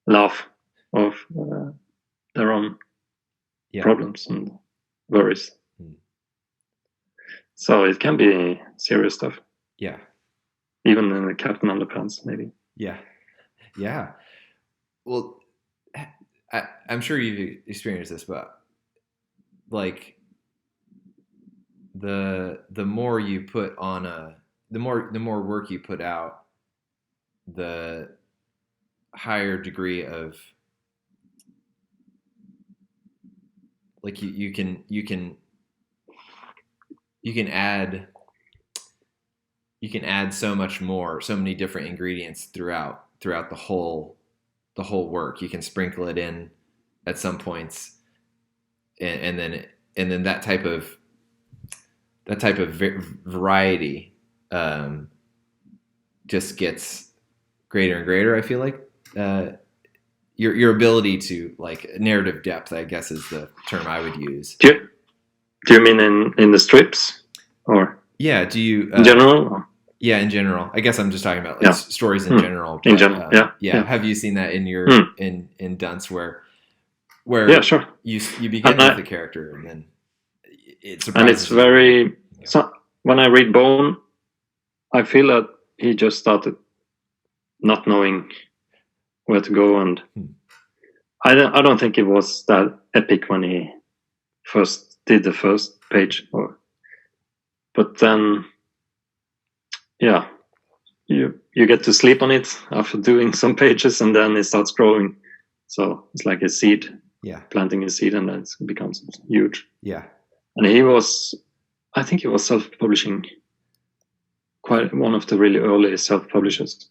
laugh of their own problems and worries. So it can be serious stuff. Yeah. Even in the Captain Underpants, maybe. Yeah. Yeah. Well, I'm sure you've experienced this, but like the more you put on the more work you put out, the higher degree of like you can add so much more, so many different ingredients throughout the whole work. You can sprinkle it in at some points, and then that type of variety just gets greater and greater. I feel like your ability to like narrative depth, I guess, is the term I would use. Do you mean in the strips, or yeah? Do you in general? Yeah, in general. I guess I'm just talking about like stories in general. But, in general, yeah. Have you seen that in your in Dunce where yeah, sure. you begin with the character and then it surprises and it's very so when I read Bone, I feel that he just started not knowing where to go, and I don't think it was that epic when he first did the first page, but then you get to sleep on it after doing some pages, and then it starts growing. So it's like a seed, planting a seed, and then it becomes huge. Yeah, and I think he was self-publishing, quite one of the really early self-publishers.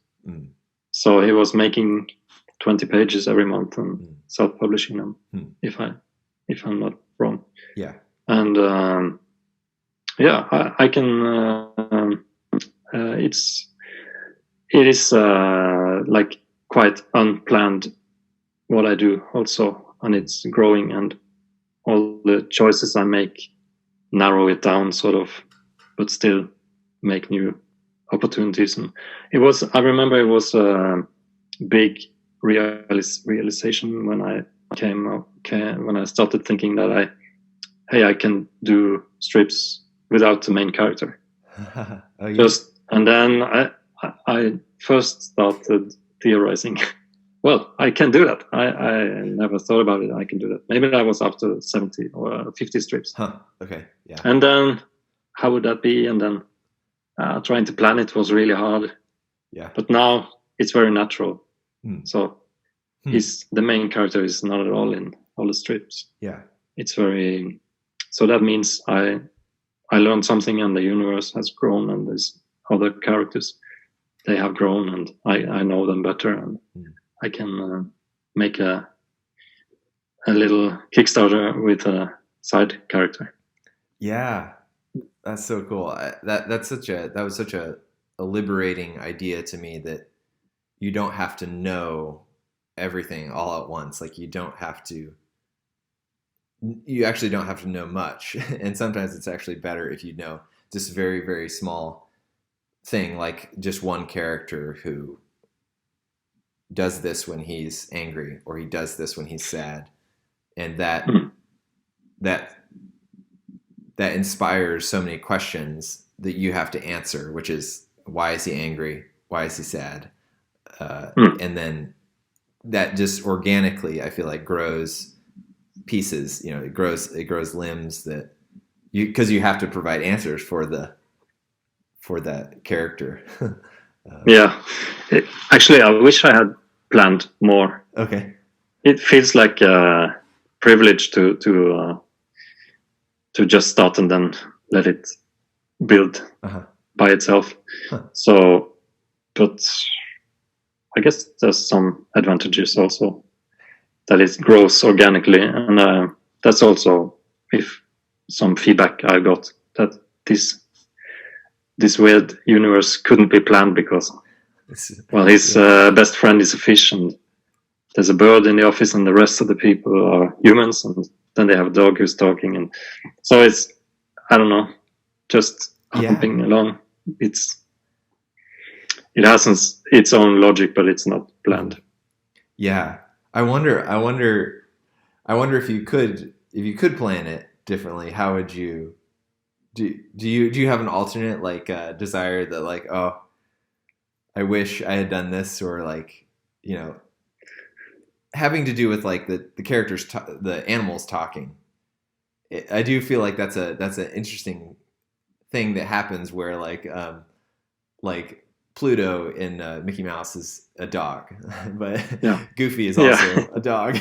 So he was making 20 pages every month and self-publishing them, if I'm not wrong. Yeah, and I can. It is like quite unplanned what I do also, and it's growing, and all the choices I make narrow it down sort of, but still make new opportunities. And I remember it was a big realization when I started thinking that I can do strips without the main character. And then I first started theorizing. Well, I can do that. I never thought about it. I can do that. Maybe that was after 70 or 50 strips. Okay. Yeah. And then how would that be? And then trying to plan it was really hard. Yeah. But now it's very natural. So the main character is not at all in all the strips. Yeah. It's very. So that means I learned something, and the universe has grown, and there's other characters. They have grown, and I know them better, and I can make a little Kickstarter with a side character. Yeah, that's so cool. That was such a liberating idea to me, that you don't have to know everything all at once. Like you actually don't have to know much. And sometimes it's actually better if you know just very, very small thing, like just one character who does this when he's angry, or he does this when he's sad. And that that inspires so many questions that you have to answer, which is, why is he angry? Why is he sad? And then that just organically, I feel like, grows pieces. It grows limbs that because you have to provide answers for that character. Yeah, actually, I wish I had planned more. Okay. It feels like a privilege to just start and then let it build by itself. So, but I guess there's some advantages also, that it grows organically, and that's also if some feedback I got that this weird universe couldn't be planned because, well, his best friend is a fish, and there's a bird in the office, and the rest of the people are humans, and then they have a dog who's talking, and so it's, I don't know, just humping along. It has its own logic, but it's not planned. Yeah, I wonder if you could plan it differently. How would you do you have an alternate, like, desire that, like, oh, I wish I had done this, or like, having to do with like the characters, the animals talking. I do feel like that's an interesting thing that happens, where like Pluto in Mickey Mouse is a dog, but Goofy is also a dog.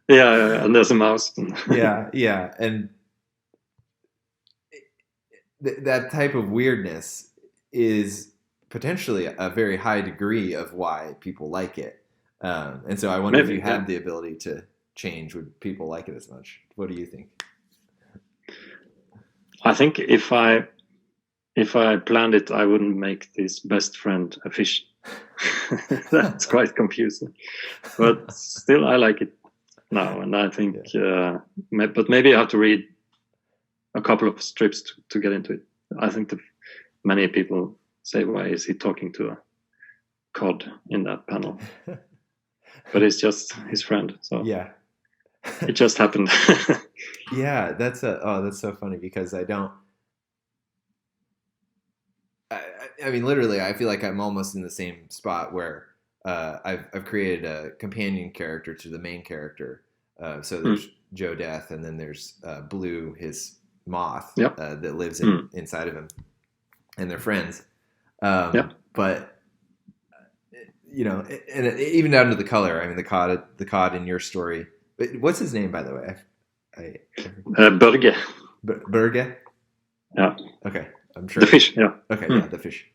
Yeah, and there's a mouse. yeah, and that type of weirdness is potentially a very high degree of why people like it. And so I wonder if you had the ability to change, would people like it as much? What do you think? I think if I planned it, I wouldn't make this best friend a fish. That's quite confusing, but still I like it now, and I think but maybe I have to read a couple of strips to get into it. I think many people say, why is he talking to a cod in that panel? But it's just his friend, so yeah. It just happened. Yeah, that's so funny, because I mean, literally, I feel like I'm almost in the same spot where I've created a companion character to the main character. So there's Joe Death, and then there's Blue, his moth, that lives inside of him, and they're friends. But and even down to the color. I mean, the cod in your story. What's his name, by the way? Børge. Børge? Yeah. Okay. I'm sure. The fish, yeah. Okay, yeah, the fish.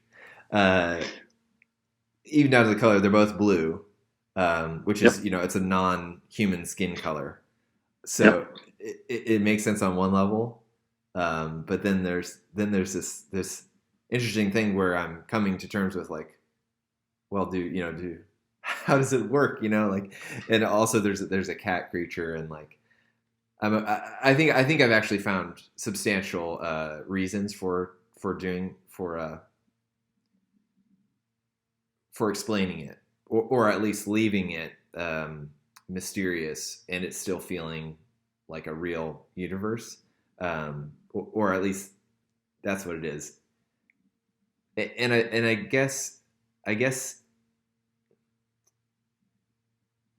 Even down to the color, they're both blue, which is, it's a non-human skin color. So it makes sense on one level. But then there's this interesting thing where I'm coming to terms with, like, well, how does it work? And also there's a cat creature, and like, I think I've actually found substantial reasons for explaining it, or at least leaving it mysterious, and it's still feeling like a real universe, or at least that's what it is. And I guess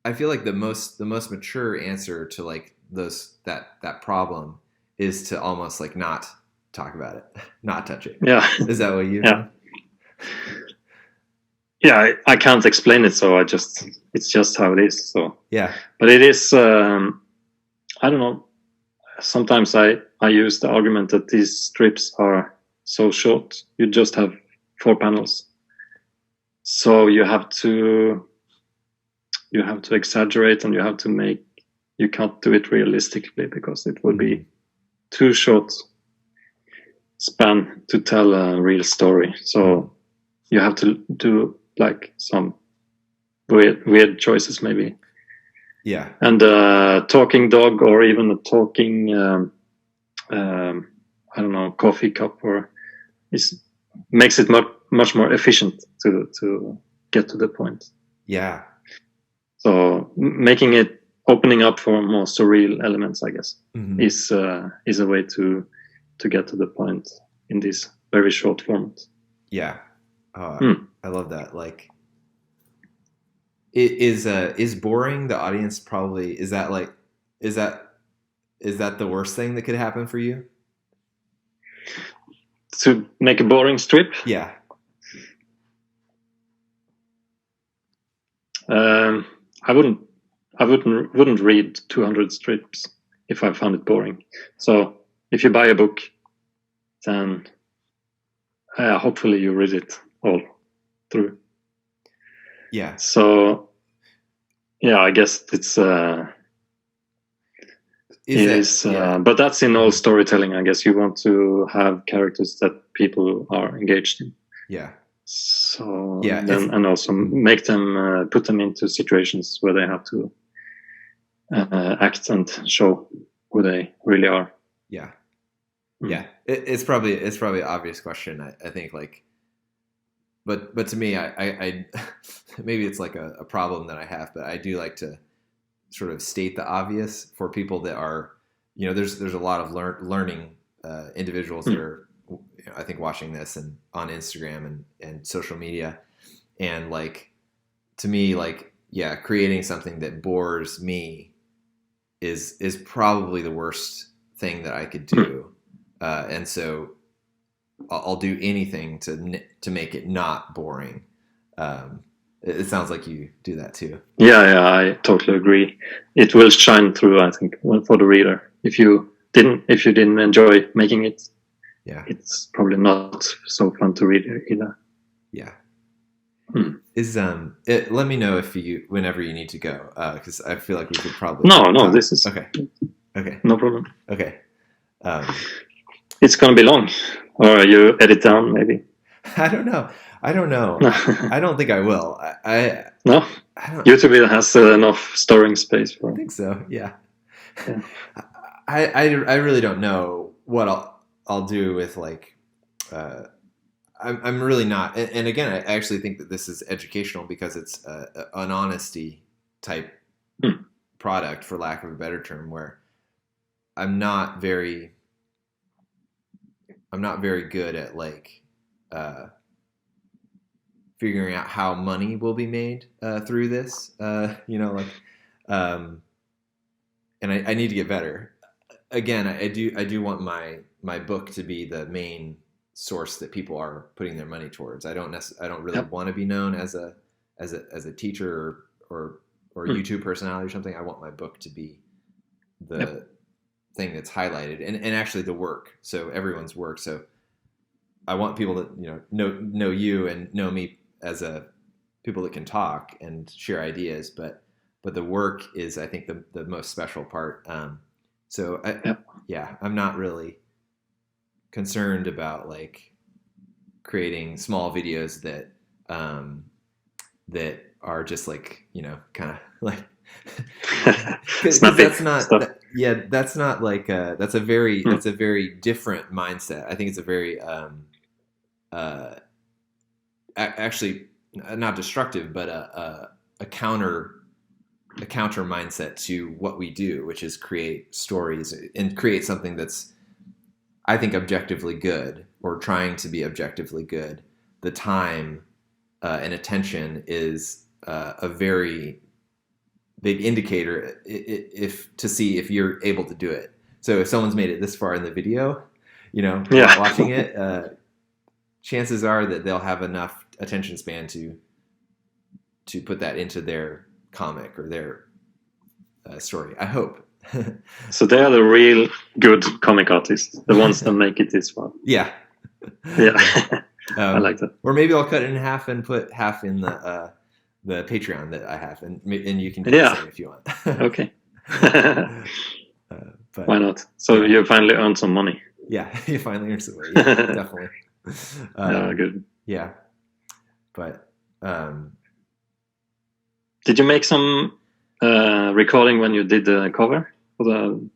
I feel like the most mature answer to, like, that problem is to almost, like, not talk about it, not touch it. Yeah. Is that what you? Yeah, I can't explain it, so it's just how it is. So yeah, but it is. I don't know. Sometimes I use the argument that these strips are so short. You just have 4 panels, so you have to you have to exaggerate, and you can't do it realistically because it would be too short span to tell a real story. So you have to do like some weird choices maybe. Yeah. And a talking dog, or even a talking I don't know, coffee cup, or makes it much more efficient to get to the point. Yeah. So opening up for more surreal elements, I guess, is a way to get to the point in this very short format. Yeah. I love that. Like, is boring the audience probably? Is that the worst thing that could happen for you? To make a boring strip? Yeah. I wouldn't read 200 strips if I found it boring. So if you buy a book, then hopefully you read it all through. Yeah. So yeah, I guess it's but that's in all storytelling. I guess you want to have characters that people are engaged in. Yeah. So and also make them put them into situations where they have to act and show who they really are. Yeah. Yeah. It's probably an obvious question. I think, like, but to me, I maybe it's like a problem that I have, but I do like to sort of state the obvious for people that are, there's a lot of learning individuals that are, I think, watching this and on Instagram and social media, and like, to me, like, yeah, creating something that bores me is probably the worst thing that I could do, and so I'll do anything to make it not boring. It sounds like you do that too. Yeah, I totally agree. It will shine through, I think, for the reader. If you didn't enjoy making it, yeah, it's probably not so fun to read either. Yeah. Let me know whenever you need to go, because I feel like we could probably. No, this is okay. No problem. Okay. It's gonna be long, or you edit down maybe. I don't know. I don't think I will. No. YouTube has enough storing space for. I think so. Yeah. I really don't know what I'll do with, like. I'm really not, and again, I actually think that this is educational because it's an honesty type product, for lack of a better term, where I'm not very good at, like, figuring out how money will be made through this, and I need to get better. Again, I do want my book to be the main source that people are putting their money towards. I don't really want to be known as a teacher or YouTube personality or something. I want my book to be the thing that's highlighted, and actually the work. So everyone's work. So I want people that know you and know me as people that can talk and share ideas, but the work is, I think, the most special part. So I'm not really concerned about, like, creating small videos that are just, like, kind of like that's not like that's a very different mindset. I think it's a very actually not destructive, but a counter mindset to what we do, which is create stories and create something that's, I think, objectively good, or trying to be objectively good. The time and attention is a very big indicator to see if you're able to do it. So if someone's made it this far in the video, watching it, chances are that they'll have enough attention span to put that into their comic or their story. I hope. So they are the real good comic artists, the ones that make it this far. Yeah. I like that. Or maybe I'll cut it in half and put half in the Patreon that I have, and you can do the Yeah. same if you want. Okay. But Why not? So yeah. you finally earned some money. Yeah, you finally earned some money. Yeah, definitely. Good. Yeah, but did you make some recording when you did the cover for the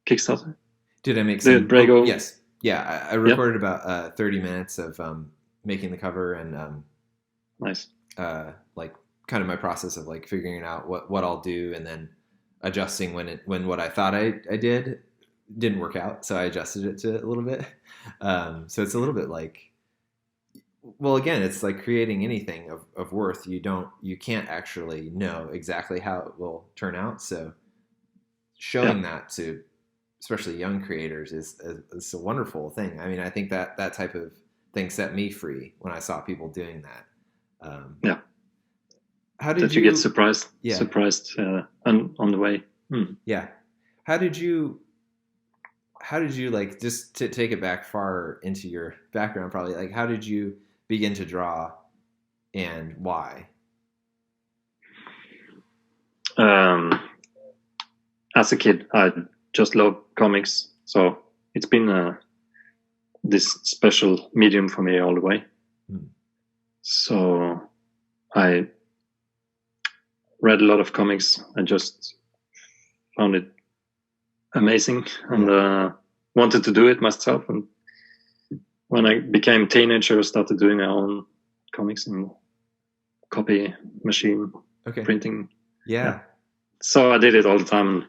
Kickstarter? did I make The some? Brago. Oh, yes, yeah. I recorded about 30 minutes of making the cover and nice. Like kind of my process of like figuring out what I'll do and then adjusting when what I thought I did didn't work out, so I adjusted it to a little bit. So it's a little bit like, well, again, it's like creating anything of worth. You can't actually know exactly how it will turn out. So showing that to especially young creators is a wonderful thing. I mean, I think that type of thing set me free when I saw people doing that. How did you get surprised? Yeah. Surprised on the way. Yeah. How did you like, just to take it back far into your background, probably, like, how did you begin to draw and why? As a kid, I just loved comics, so it's been this special medium for me all the way. So I read a lot of comics. I just found it amazing and wanted to do it myself. And when I became a teenager, I started doing my own comics and copy machine printing. Yeah. So I did it all the time.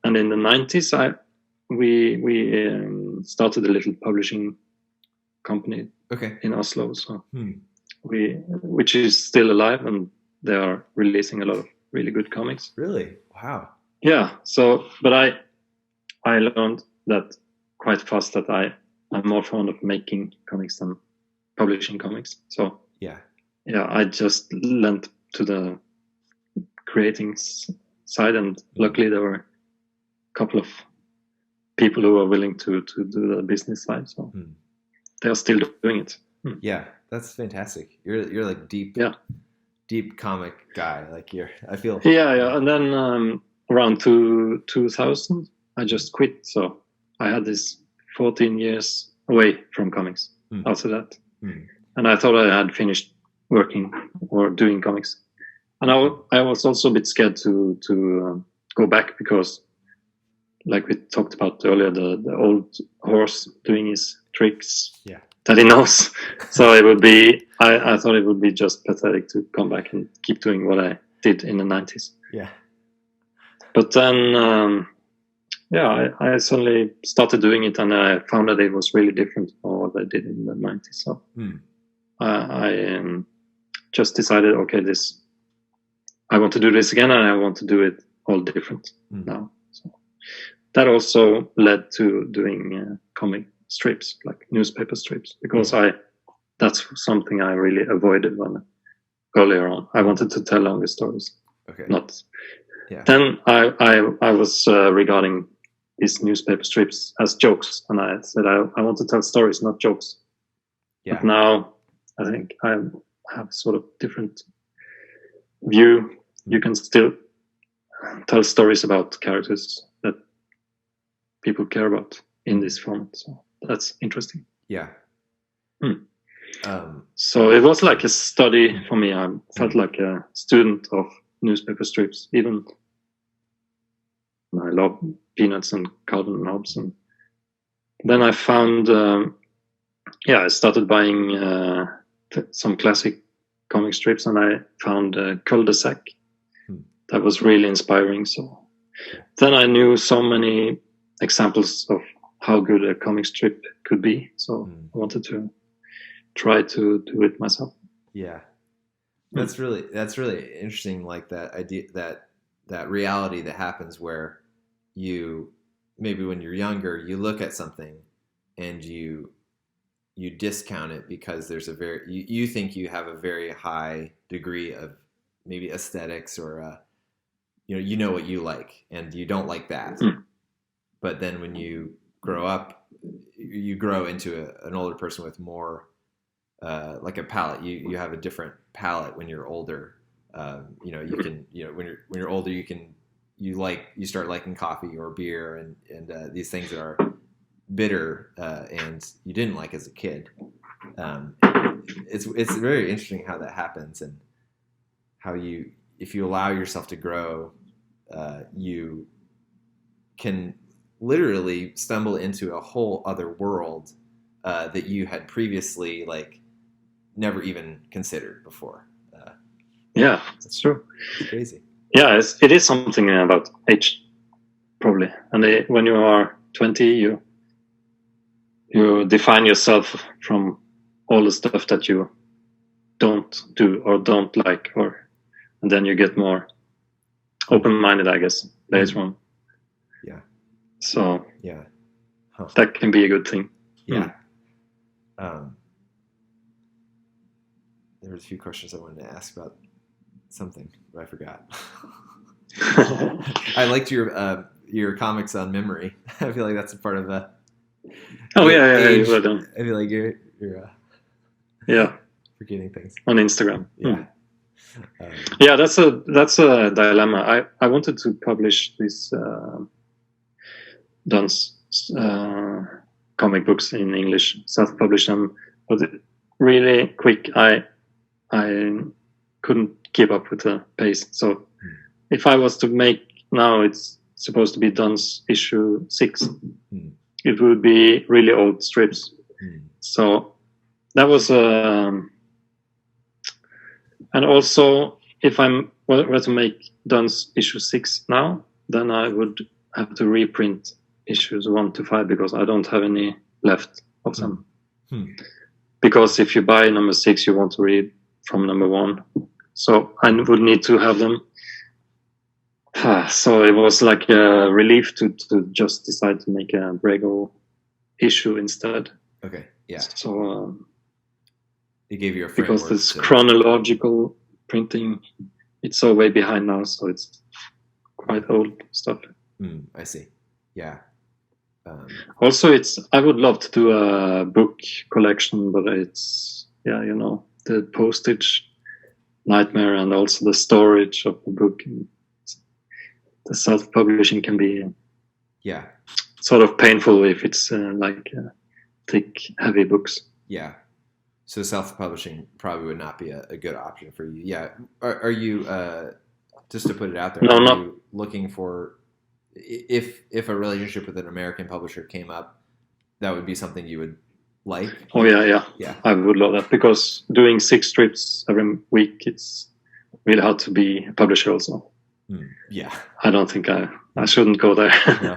And in the 90s, we started a little publishing company in Oslo. So which is still alive, and they are releasing a lot of really good comics. Really? Wow. Yeah. So, but I learned that quite fast that I'm more fond of making comics than publishing comics. So yeah, I just lent to the creating side, and luckily there were a couple of people who were willing to do the business side. So they are still doing it. Yeah, that's fantastic. You're like deep comic guy. Like I feel. Yeah. And then around 2000, I just quit. So I had this 14 years away from comics after that. And I thought I had finished working or doing comics. And I was also a bit scared to go back because, like we talked about earlier, the old horse doing his tricks that he knows. So it would be, I thought it would be just pathetic to come back and keep doing what I did in the 90s. Yeah. But then, I suddenly started doing it, and I found that it was really different from what I did in the 90s. So I just decided, okay, I want to do this again, and I want to do it all different now. So that also led to doing comic strips, like newspaper strips, because that's something I really avoided earlier on. I wanted to tell longer stories. Then I was regarding these newspaper strips as jokes, and I said I want to tell stories, not jokes. But now I think I have a sort of different view. You can still tell stories about characters that people care about in this format. So that's interesting. Yeah. So it was like a study for me. I felt like a student of newspaper strips. Even I love Peanuts and Calvin and Hobbes. And then I found, I started buying some classic comic strips, and I found Cul-de-sac. That was really inspiring. So then I knew so many examples of how good a comic strip could be. So I wanted to try to do it myself. Yeah. That's really interesting. Like that idea, that reality that happens where you, maybe when you're younger, you look at something and you discount it because there's you think you have a very high degree of maybe aesthetics or you know what you like, and you don't like that. But then when you grow up, you grow into an older person with more like a palette. You have a different palate when you're older. You can when you're older you start liking coffee or beer and these things that are bitter and you didn't like as a kid. It's very interesting how that happens and how if you allow yourself to grow, you can literally stumble into a whole other world that you had previously like never even considered before. Yeah, that's true. It's crazy. Yeah, it is something about age, probably. And when you are 20, you define yourself from all the stuff that you don't do or don't like, and then you get more open-minded, I guess, later on. Yeah. So yeah, that can be a good thing. Yeah. There was a few questions I wanted to ask about something, but I forgot. I liked your comics on memory. I feel like that's a part of the. Oh yeah, age. Well done. I feel like you're forgetting things on Instagram. Yeah. Yeah, that's a dilemma. I wanted to publish these Dunce comic books in English, self-publish them, but really quick. I couldn't keep up with the pace. So if I was to make now, it's supposed to be Dunce issue 6. It would be really old strips. So that was and also if I'm were to make Dunce issue 6 now, then I would have to reprint issues 1 to 5 because I don't have any left of them. Because if you buy number 6, you want to read from number 1. So I would need to have them. So it was like a relief to just decide to make a Brego issue instead. Okay, yeah. So it gave you a framework. Because this chronological printing, it's so way behind now, so it's quite old stuff. I see. Yeah. Also, I would love to do a book collection, but it's the postage nightmare and also the storage of the book. The self-publishing can be sort of painful if it's thick, heavy books. Yeah. So self-publishing probably would not be a good option for you. Yeah. Are you just to put it out there? No, are you looking for if a relationship with an American publisher came up, that would be something you would like? Oh yeah. I would love that because doing 6 strips every week, it's really hard to be a publisher also. Yeah. I don't think I shouldn't go there. No.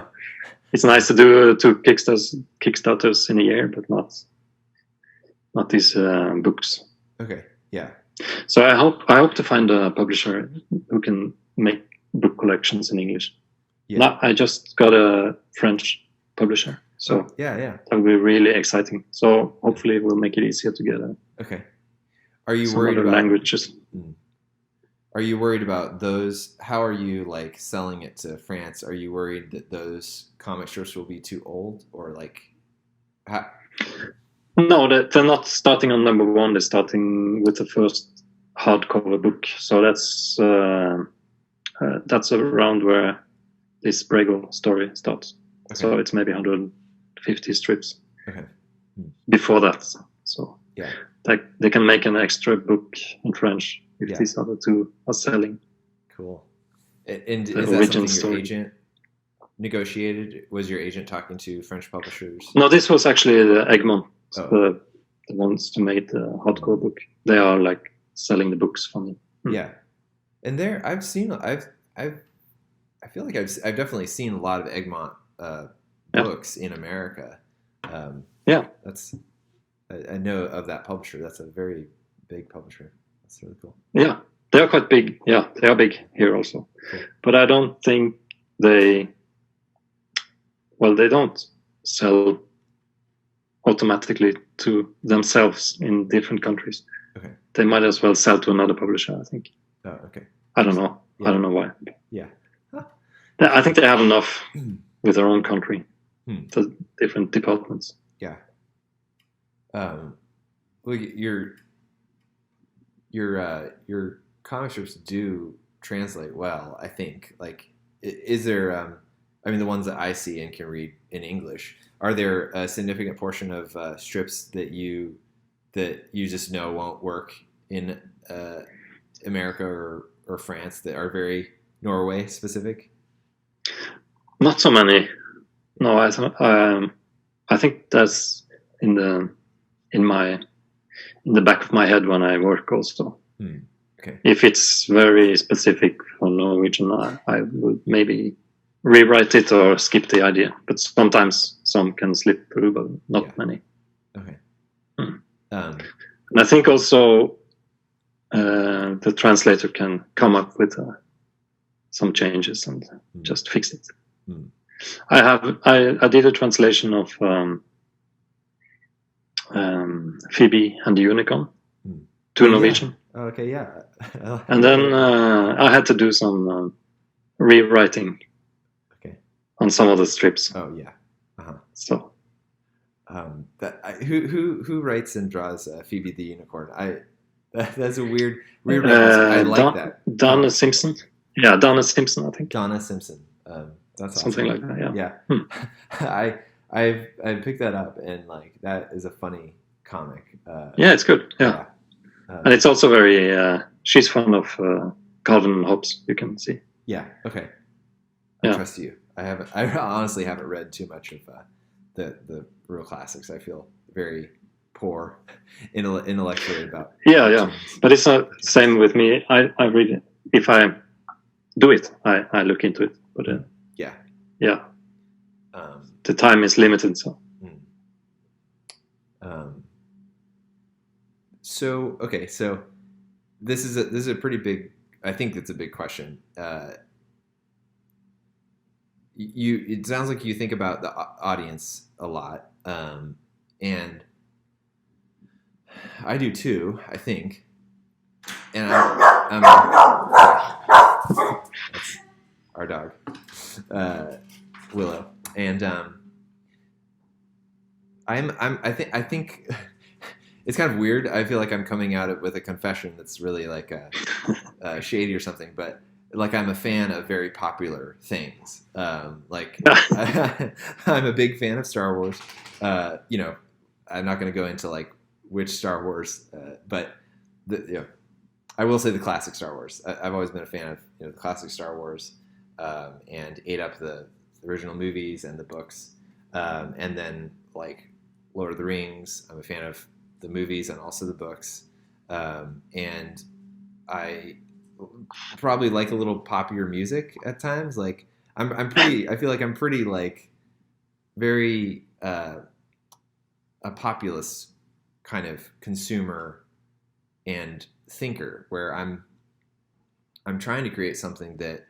It's nice to do 2 Kickstarters in a year, but not these books. Okay. Yeah. So I hope to find a publisher who can make book collections in English. Yeah. Now, I just got a French publisher, so yeah, that would be really exciting. So hopefully we'll make it easier to get Okay. Are you worried about languages? Are you worried about those? How are you like selling it to France? Are you worried that those comic strips will be too old, or like? No, they're not starting on number 1. They're starting with the first hardcover book. So that's around where this Brego story starts. Okay. So it's maybe 150 strips. Okay. Before that, so yeah, they can make an extra book in French if these other 2 are selling. Cool. And is that something your agent negotiated? Was your agent talking to French publishers? No, this was actually the Egmont, the ones to make the hardcore book. They are like selling the books for me. Yeah, and there I feel like I've definitely seen a lot of Egmont books in America. That's I know of that publisher. That's a very big publisher. That's really cool. Yeah, they are quite big. Yeah, they are big here also. Cool. But I don't think they don't sell automatically to themselves in different countries. Okay. They might as well sell to another publisher, I think. Oh, okay. I don't know. Yeah. I don't know why. Yeah. Huh. I think they have enough with their own country. The different departments. Yeah. Well, your comic strips do translate well. I think. Like, is there? I mean, the ones that I see and can read in English. Are there a significant portion of strips that you just know won't work in America or France that are very Norway specific? Not so many. No, I think that's in the back of my head when I work also. Okay. If it's very specific for Norwegian, I would maybe rewrite it or skip the idea. But sometimes some can slip through, but not many. Okay. And I think also the translator can come up with some changes and just fix it. I did a translation of Phoebe and the Unicorn to Norwegian. Yeah. Okay, yeah. And then I had to do some rewriting on some of the strips. Oh yeah. So who writes and draws Phoebe the Unicorn? That's a weird reference. I like that. Donna Simpson. Yeah, Donna Simpson, I think. Donna Simpson. That's something awesome. like that. Yeah. I picked that up, and like that is a funny comic. Yeah, it's good. Yeah. And it's also very. She's fond of Calvin and Hobbes. You can see. Yeah. Okay. I trust you. I honestly haven't read too much of the real classics. I feel very poor intellectually about. Yeah. But it's not the same with me. I read it. If I do it, I look into it. But yeah. The time is limited, so. So this is a pretty big. I think it's a big question. It sounds like you think about the audience a lot, and I do too. I think, and I'm that's our dog, Willow, and I think it's kind of weird. I feel like I'm coming at it with a confession that's really like shady or something, but like I'm a fan of very popular things. Like I'm a big fan of Star Wars. I'm not going to go into like which Star Wars, but I will say the classic Star Wars. I've always been a fan of the classic Star Wars, and ate up the original movies and the books, and then like Lord of the Rings. I'm a fan of the movies and also the books, and I probably like a little poppier music at times. Like I'm pretty. I feel like I'm pretty like very a populist kind of consumer and thinker, where I'm trying to create something that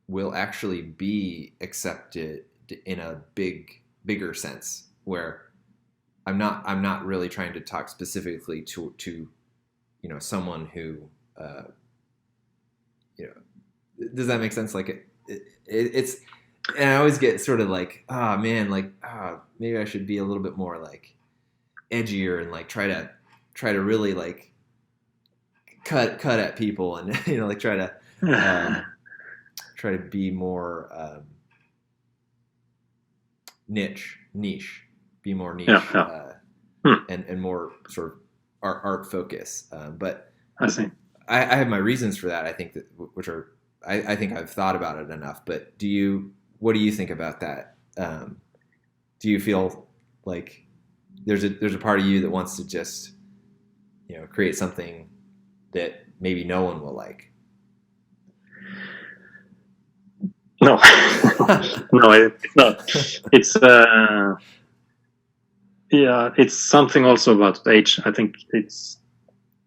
will actually be accepted in a bigger sense, where I'm not really trying to talk specifically to someone who does that make sense? Like it's, and I always get sort of like, maybe I should be a little bit more like edgier and like try to really like cut at people and like try to be more niche, be more niche, and more sort of art focus. But I see. I have my reasons for that. I think I think I've thought about it enough. But what do you think about that? Do you feel like there's a part of you that wants to just create something that maybe no one will like? No, no, it's not. It's it's something also about age. I think it's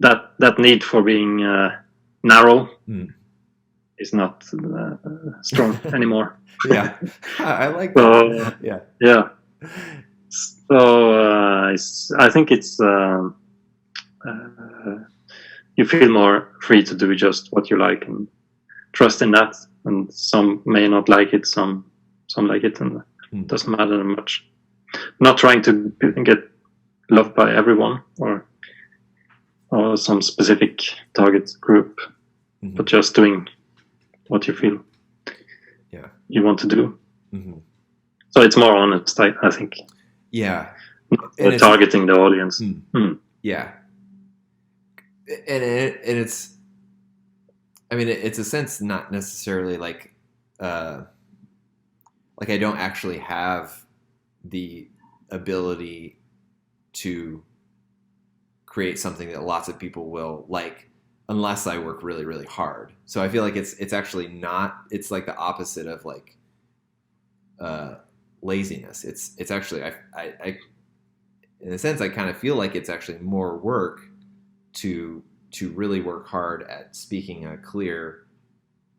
that need for being narrow is not strong anymore. Yeah, I like that. So, yeah. So I think it's you feel more free to do just what you like and trust in that. And some may not like it, some like it, and it doesn't matter much. Not trying to get loved by everyone or or some specific target group, but just doing what you feel you want to do. So it's more honest, I think. Yeah. And targeting the audience. Yeah. And it's, I mean, it's a sense not necessarily like I don't actually have the ability to create something that lots of people will like unless I work really, really hard. So I feel like it's actually not, it's like the opposite of like laziness. It's actually, I in a sense, I kind of feel like it's actually more work to really work hard at speaking a clear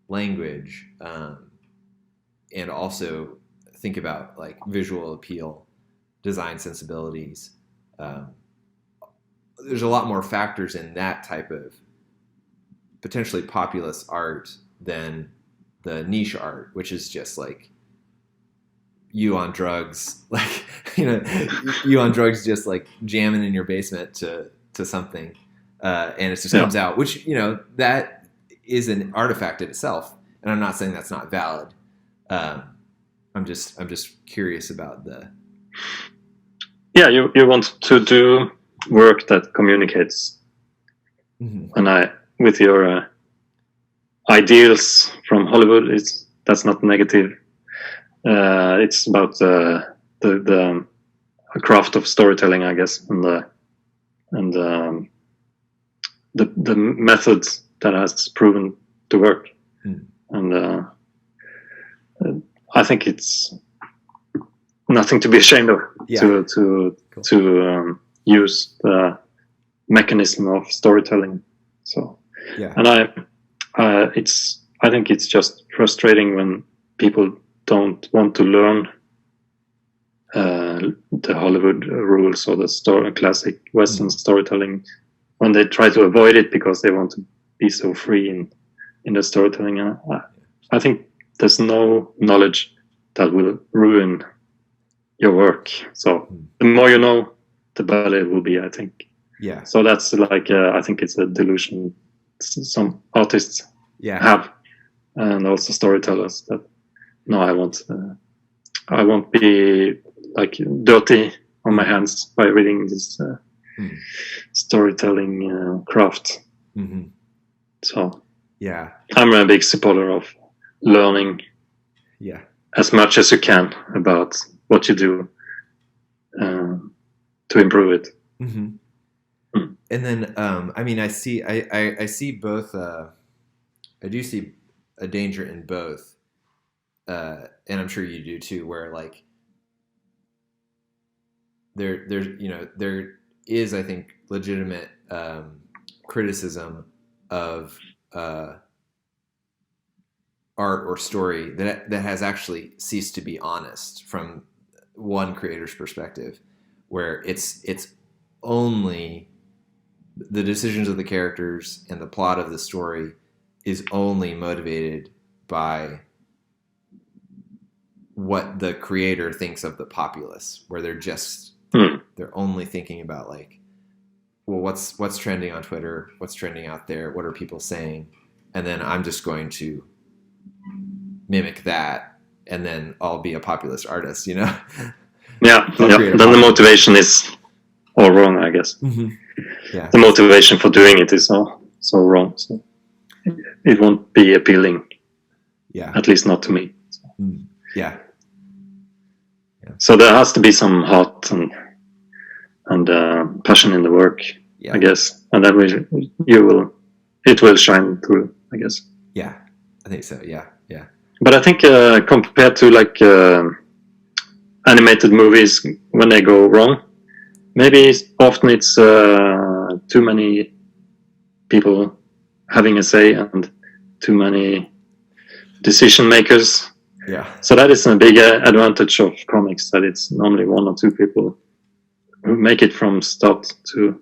language, and also think about like visual appeal, design sensibilities. There's a lot more factors in that type of potentially populist art than the niche art, which is just like you on drugs, like, you on drugs, just like jamming in your basement to something, and it just comes out, which, that is an artifact in itself. And I'm not saying that's not valid. I'm just curious about the. Yeah, you want to do work that communicates, and with your ideals from Hollywood, that's not negative. It's about the craft of storytelling, I guess, and the methods that has proven to work. And I think it's nothing to be ashamed of to use the mechanism of storytelling. So, and I think it's just frustrating when people don't want to learn the Hollywood rules or the classic Western storytelling, when they try to avoid it because they want to be so free in the storytelling. I think there's no knowledge that will ruin your work. So the more you know, the better it will be, I think. Yeah. So that's like, I think it's a delusion some artists have, and also storytellers, that no, I won't be like dirty on my hands by reading this storytelling craft. So I'm a big supporter of learning as much as you can about what you do to improve it. And then I mean, I see both. I do see a danger in both, and I'm sure you do too, where like there is, I think, legitimate criticism of art or story that has actually ceased to be honest from one creator's perspective, where it's only the decisions of the characters and the plot of the story is only motivated by what the creator thinks of the populace, where they're only thinking about like, well, what's trending on Twitter, what's trending out there, what are people saying, and then I'm just going to mimic that, and then I'll be a populist artist, Yeah. Then the motivation is all wrong, I guess. Yeah. The motivation for doing it is so wrong. So it won't be appealing. Yeah. At least not to me. So. Yeah. So there has to be some heart and passion in the work, I guess, and then it will shine through, I guess. Yeah, I think so. Yeah. But I think compared to like animated movies, when they go wrong, maybe often it's too many people having a say and too many decision makers. Yeah. So that is a big advantage of comics, that it's only one or two people who make it from start to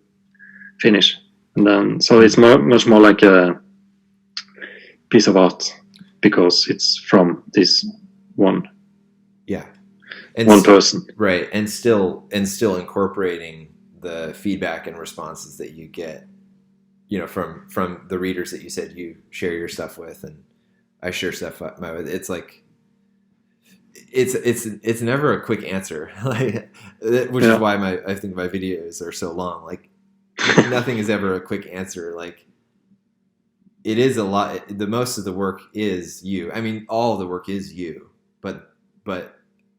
finish, and then so it's much more like a piece of art because it's from this one. Yeah. And one person. Right. And still incorporating the feedback and responses that you get from the readers that you said you share your stuff with, and I share stuff with. It's like it's never a quick answer, like, which is Yeah. why I think my videos are so long. Like nothing is ever a quick answer. Like it is a lot. The most of the work is you. I mean, all of the work is you, but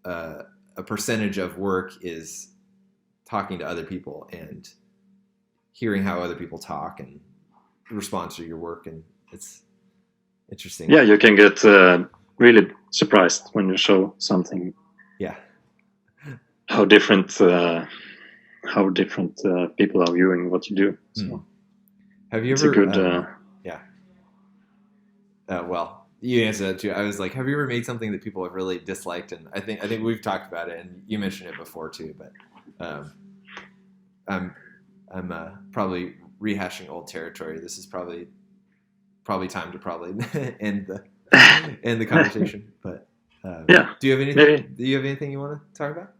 a percentage of work is talking to other people and hearing how other people talk and respond to your work, and it's interesting. Yeah, you can get really surprised when you show something. Yeah. How different people are viewing what you do. So have you it's ever? a good. Yeah. Well, you answered that too. I was like, have you ever made something that people have really disliked? And I think we've talked about it, and you mentioned it before too. But I'm probably rehashing old territory. This is probably time to probably end the conversation. But Yeah. do you have anything? Maybe. Do you have anything you want to talk about?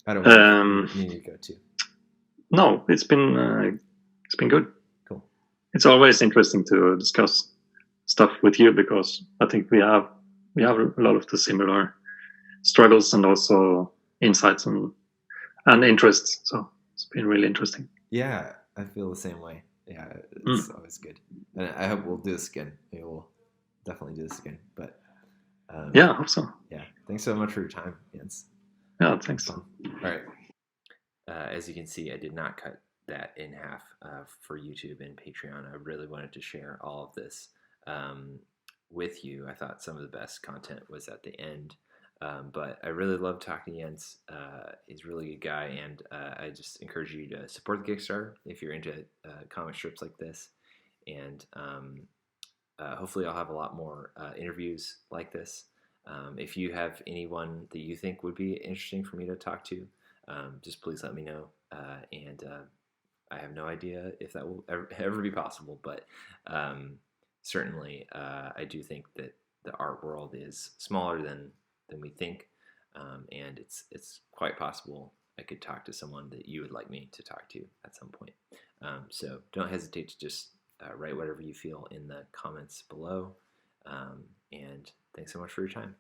I don't know. You need to go too. No, it's been good. Cool. It's always interesting to discuss stuff with you because I think we have a lot of the similar struggles and also insights and interests. So it's been really interesting. Yeah, I feel the same way. Yeah, it's always good, and I hope we'll do this again. Maybe we'll definitely do this again. But yeah, I hope so. Yeah, thanks so much for your time, Jens. Yeah, thanks. All right. As you can see, I did not cut that in half for YouTube and Patreon. I really wanted to share all of this with you. I thought some of the best content was at the end. But I really love talking to Jens. He's a really good guy, and I just encourage you to support the Kickstarter if you're into comic strips like this. And hopefully I'll have a lot more interviews like this. If you have anyone that you think would be interesting for me to talk to, just please let me know. And I have no idea if that will ever be possible, but certainly I do think that the art world is smaller than we think, and it's quite possible I could talk to someone that you would like me to talk to at some point. So don't hesitate to just write whatever you feel in the comments below, and thanks so much for your time.